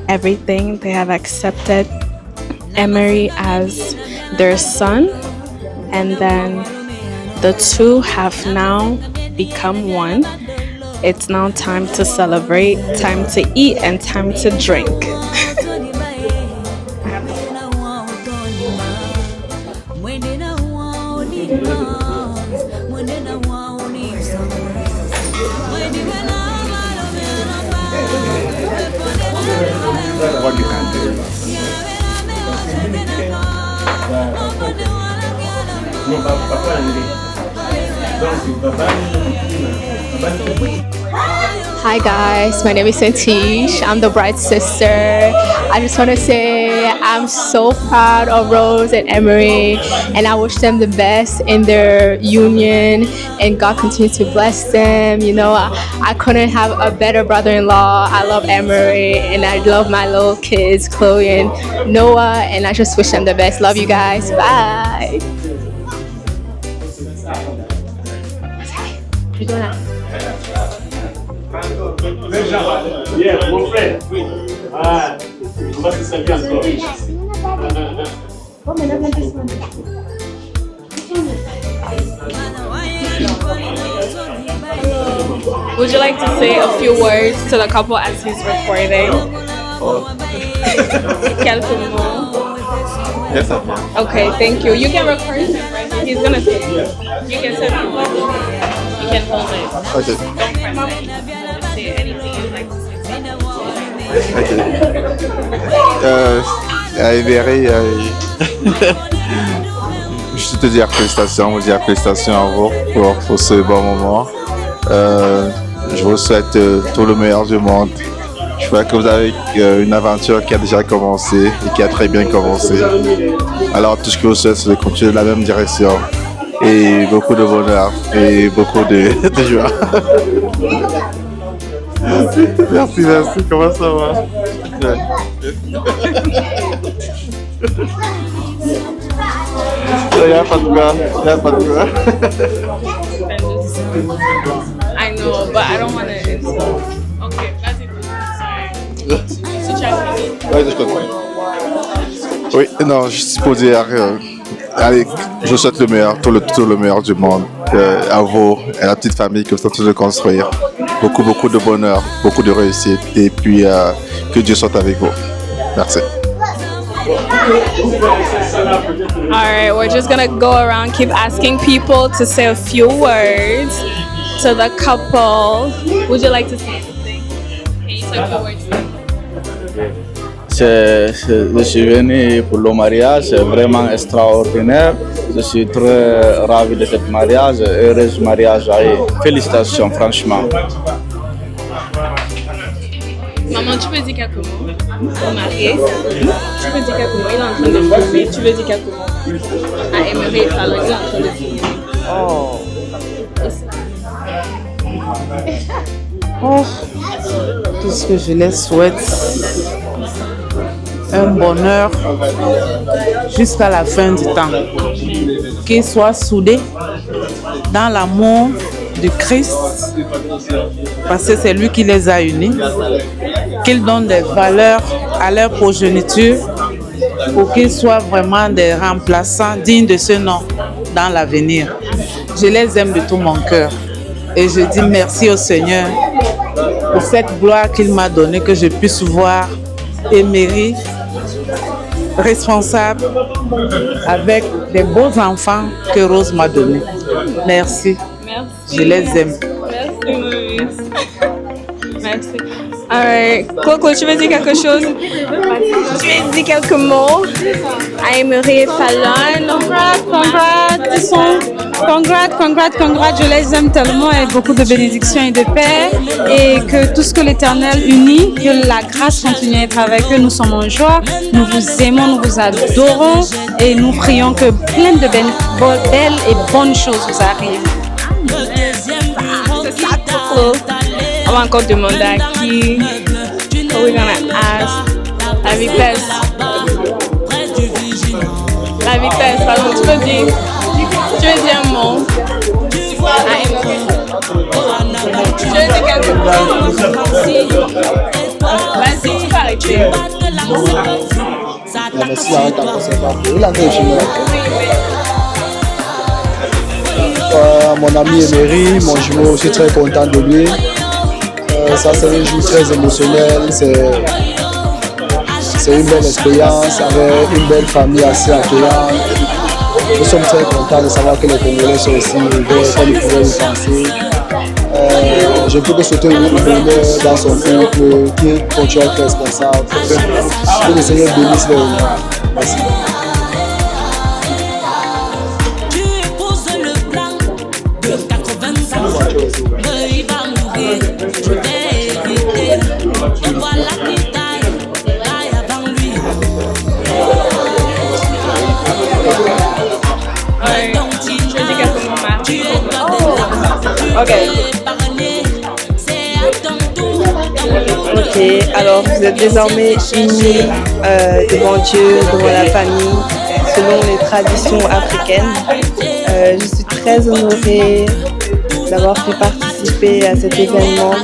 everything. They have accepted Emery as their son, and then the two have now become one. It's now time to celebrate, time to eat, and time to drink. What you can do. Hi guys, my name is Santish. I'm the bride's sister. I just want to say I'm so proud of Rose and Emery, and I wish them the best in their union, and God continue to bless them. You know, I couldn't have a better brother-in-law. I love Emery, and I love my little kids, Chloe and Noah, and I just wish them the best. Love you guys. Bye. Bien, mon frère. Ah, on va se servir encore. Would you like to say a few words to the couple as he's recording? Quelques mots. Yes, I can. Okay, thank you. You can record him right now. He's gonna say. You can say. You can hold it. Okay. Don't press it. Just say anything you'd like to say. Emery, je te dire félicitations, vous dire félicitations à vous pour ce bon moment. Je vous souhaite tout le meilleur du monde. Je vois que vous avez une aventure qui a déjà commencé et qui a très bien commencé. Alors tout ce que je vous souhaite, c'est de continuer dans la même direction et beaucoup de bonheur et beaucoup de joie. Merci, comment ça va? Il n'y a pas de quoi, I know, but I don't want to. Okay, vas-y. Ouais, je comprends. Oui, non, juste pour dire, allez, je souhaite le meilleur, tout le meilleur du monde à vous et à la petite famille que vous êtes en train de construire. Beaucoup de bonheur, beaucoup de réussite et puis que Dieu soit avec vous. Merci. Alright, we're just gonna go around, keep asking people to say a few words to the couple. Would you like to say something? Can you say a few words? Je suis venu pour le mariage, c'est vraiment extraordinaire. Je suis très ravi de ce mariage, heureux mariage. Félicitations, franchement. Maman, tu veux dire quelque mot au marié? Tu veux dire quelque mot? Il est en train de filmer. Tu veux dire quelque mot? À Emery et Fallon, il est en train de filmer. Tout ce que je les souhaite, un bonheur jusqu'à la fin du temps. Qu'ils soient soudés dans l'amour du Christ, parce que c'est lui qui les a unis. Qu'ils donnent des valeurs à leur progéniture pour qu'ils soient vraiment des remplaçants dignes de ce nom dans l'avenir. Je les aime de tout mon cœur et je dis merci au Seigneur pour cette gloire qu'il m'a donnée, que je puisse voir Emery responsable avec des beaux enfants que Rose m'a donnés. Merci. Je les aime. Merci, Maurice. Merci. Alright, Coco, tu veux dire quelque chose? Tu veux dire quelques mots à Emery et Fallon? Congrats, je les aime tellement et beaucoup de bénédictions et de paix et que tout ce que l'Éternel unit, que la grâce continue à être avec eux. Nous sommes en joie, nous vous aimons, nous vous adorons et nous prions que plein de belles et bonnes choses vous arrivent. C'est ça, Coco. On va encore demander à qui? What we're gonna ask? La vitesse. La vitesse, pardon, tu veux dire un mot? Tu veux dire quelque chose? Vas-y, tu peux arrêter. Merci, arrête encore, c'est pas pour la mon ami Emery, mon jumeau, je suis très content de lui. Ça c'est un jour très émotionnel, c'est une belle expérience avec une belle famille assez accueillante. Nous sommes très contents de savoir que les Congolais sont aussi ouverts comme ils pouvaient y penser. Je peux que souhaiter le bonheur dans son couple, qu'il continue à être responsable. Que le Seigneur bénisse les honneurs. Merci. Ok, alors vous êtes désormais unis devant Dieu, devant la famille, selon les traditions africaines. Je suis très honorée d'avoir pu participer à cet événement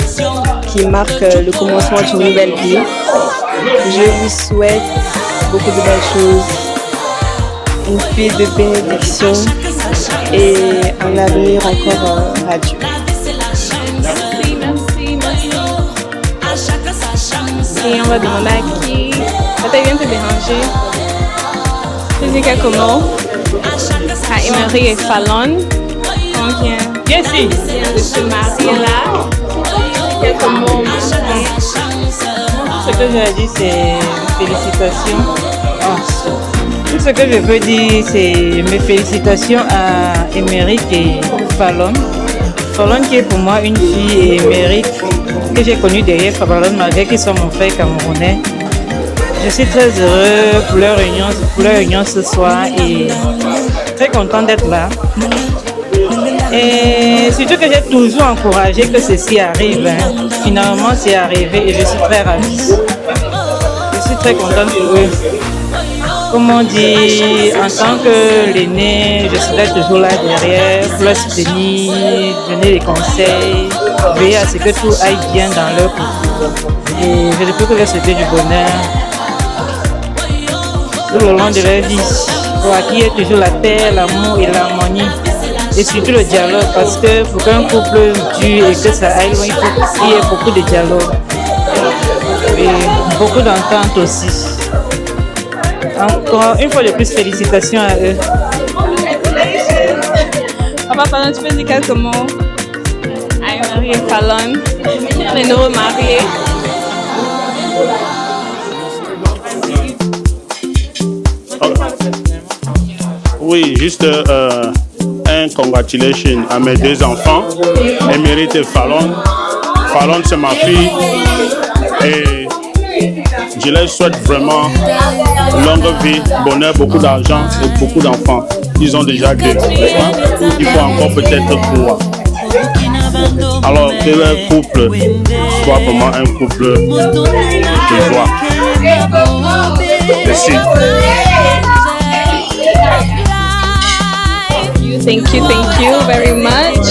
qui marque le commencement d'une nouvelle vie. Je vous souhaite beaucoup de belles choses, une vie de bénédiction et un avenir encore radieux. Et on va demander à qui? Peut-être vient te déranger. Tu dis quelques mots à Emery et Fallon. On vient de se marier là. Quelques mots. Ce que je dis, c'est félicitations. Tout ce que je veux dire, c'est mes félicitations à Émeric et Fallon. Fallon qui est pour moi une fille et Émeric que j'ai connu derrière Fallon malgré qu'ils sont mon frère camerounais. Je suis très heureux pour leur réunion ce soir et très contente d'être là. Et surtout que j'ai toujours encouragé que ceci arrive. Finalement, c'est arrivé et je suis très ravie. Je suis très contente pour eux. Comme on dit, en tant que l'aîné, je serai toujours là derrière pour leur soutenir, donner des conseils, veiller à ce que tout aille bien dans leur couple. Et je ne peux que leur souhaiter du bonheur tout le long de leur vie, pour acquérir toujours la paix, l'amour et l'harmonie. Et surtout le dialogue, parce que pour qu'un couple dure et que ça aille loin, il faut qu'il y ait beaucoup de dialogue. Et beaucoup d'entente aussi. Encore une fois de plus, félicitations à eux. Papa Fallon, tu peux dire quelques mots à Emery et Fallon, les nouveaux mariés? Oui, juste un congratulations à mes deux enfants, Emery et Fallon. Fallon, c'est ma fille. Et je leur souhaite vraiment longue vie, bonheur, beaucoup d'argent et beaucoup d'enfants. Ils ont déjà deux. Il faut encore peut-être trois. Alors que leur couple soit vraiment un couple de joie. Merci. Thank you very much.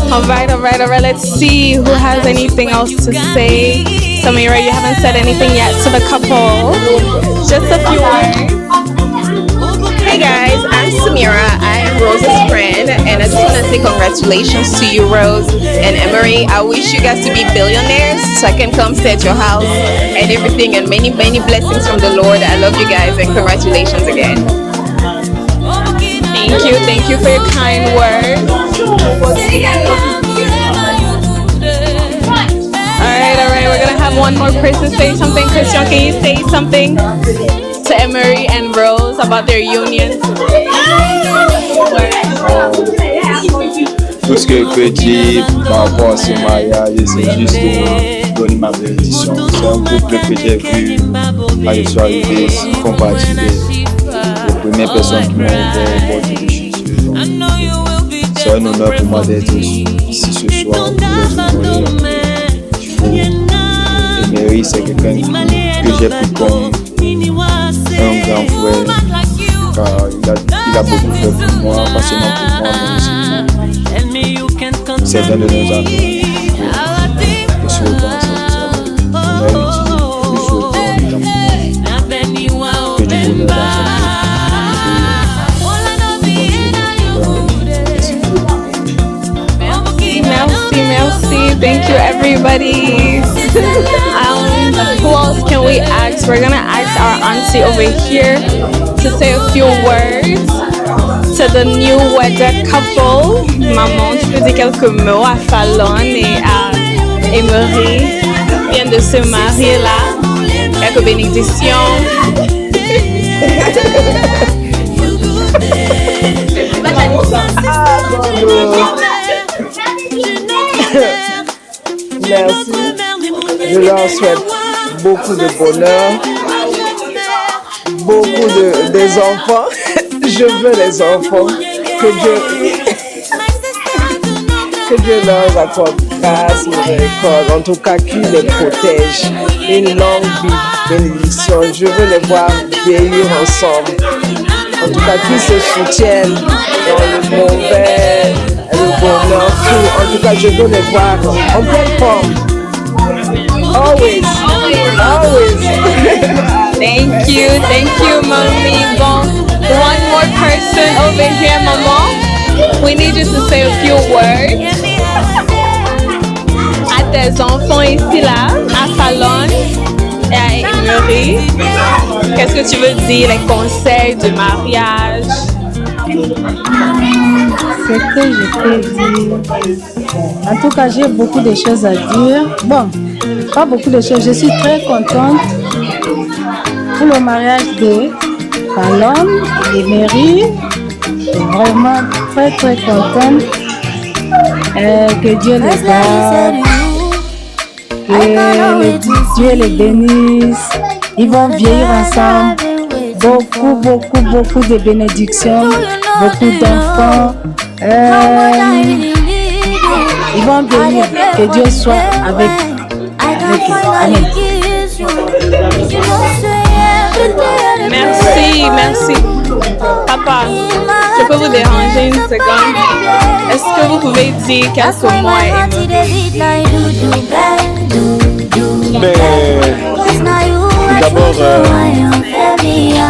All right. Let's see who has anything else to say. Samira, you haven't said anything yet to the couple. Just a few words. Hey guys, I'm Samira. I am Rose's friend, and I just want to say congratulations to you, Rose and Emery. I wish you guys to be billionaires so I can come stay at your house and everything, and many blessings from the Lord. I love you guys and congratulations again. Thank you for your kind words. All right, we're gonna have one more person say something. Christian, can you say something to Emery and Rose about their union? Tout ce que je peux dire par rapport à ce mariage, c'est juste de donner ma bénédiction. C'est un couple que j'ai vu quand je suis arrivé, compatible. Les premières personnes qui m'ont ouvert pour dire que je suis sûr. C'est un honneur pour moi d'être ici ce soir pour les honorer. Emery, c'est quelqu'un que j'ai pris comme un grand frère, car il a beaucoup fait pour moi, pas seulement pour moi, mais aussi pour certains de nos amis. Je suis reconnaissant de ça. On a eu plus souvent que du bonheur dans Merci. Thank you, everybody. Who else can we ask? We're gonna ask our auntie over here to say a few words to the new wedded couple. Maman, tu peux dire quelques mots à Fallon et à Emery. Ils viennent de se marier là. Quelques bénédictions. Merci. Je leur souhaite beaucoup de bonheur, beaucoup des enfants. Je veux les enfants. Que Dieu leur accorde grâce, miséricorde. En tout cas, qu'il les protège. Une longue vie, bénédiction. Je veux les voir vieillir ensemble. En tout cas, qu'ils se soutiennent dans le mauvais, le bonheur, tout. En tout cas, je veux les voir en pleine forme. Always. Thank you, mommy. Bon, one more person over here, maman. We need you to say a few words à tes enfants ici là, à Fallon et à Emery. Qu'est-ce que tu veux dire, les conseils du mariage? Ce que je peux dire. En tout cas, j'ai beaucoup de choses à dire. Bon, pas beaucoup de choses. Je suis très contente pour le mariage de Fallon et Mary. Je suis vraiment très contente. Que Dieu les garde. Que Dieu les bénisse. Ils vont vieillir ensemble. Beaucoup de bénédictions. Beaucoup d'enfants. Ils vont venir. Que Dieu soit avec eux. Amen. Merci. Papa, je peux vous déranger une seconde? Est-ce que vous pouvez dire quelques mots à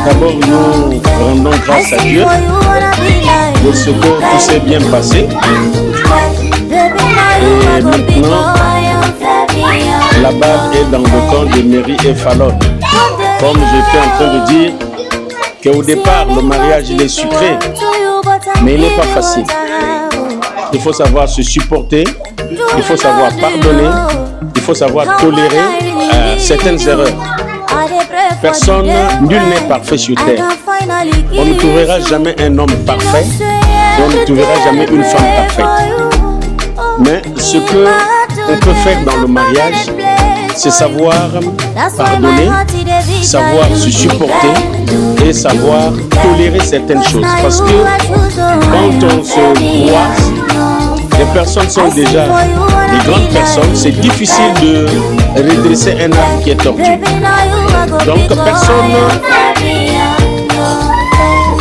D'abord, nous rendons grâce à Dieu de ce que tout s'est bien passé. Et maintenant, la balle est dans le camp de Mary et Fallon. Comme j'étais en train de dire, qu'au départ, le mariage il est sucré, mais il n'est pas facile. Il faut savoir se supporter, il faut savoir pardonner, il faut savoir tolérer certaines erreurs. Personne, nul n'est parfait sur terre. On ne trouvera jamais un homme parfait et on ne trouvera jamais une femme parfaite. Mais ce que on peut faire dans le mariage, c'est savoir pardonner, savoir se supporter et savoir tolérer certaines choses. Parce que quand on se croise, les personnes sont déjà des grandes personnes, c'est difficile de redresser un arbre qui est tordu. Donc personne,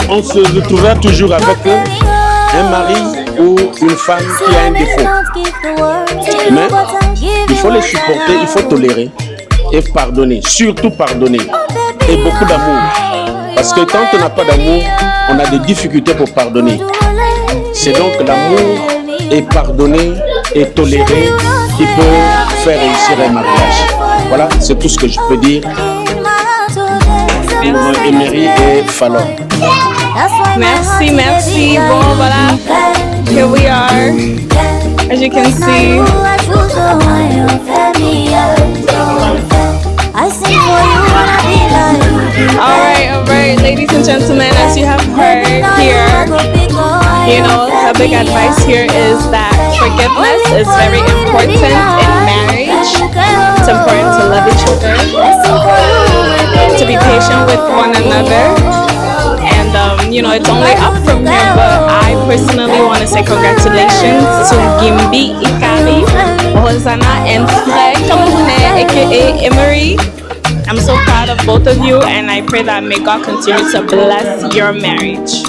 on se retrouvera toujours avec un mari ou une femme qui a un défaut. Mais il faut les supporter, il faut tolérer et pardonner, surtout pardonner. Et beaucoup d'amour. Parce que quand on n'a pas d'amour, on a des difficultés pour pardonner. C'est donc l'amour et pardonner et tolérer qui peut faire réussir un mariage. Voilà, c'est tout ce que je peux dire pour Emery et Fallon. Merci. Bon, voilà. Here we are. As you can see. Alright, ladies and gentlemen, as you have heard here, you know, a big advice here is that forgiveness is very important in marriage. It's important to love each other, to be patient with one another. And you know, it's only up from here, but I personally want to say congratulations to Gimbi Ikali, Hosanna, and Fred Kamune, aka Emery. I'm so proud of both of you, and I pray that may God continue to bless your marriage.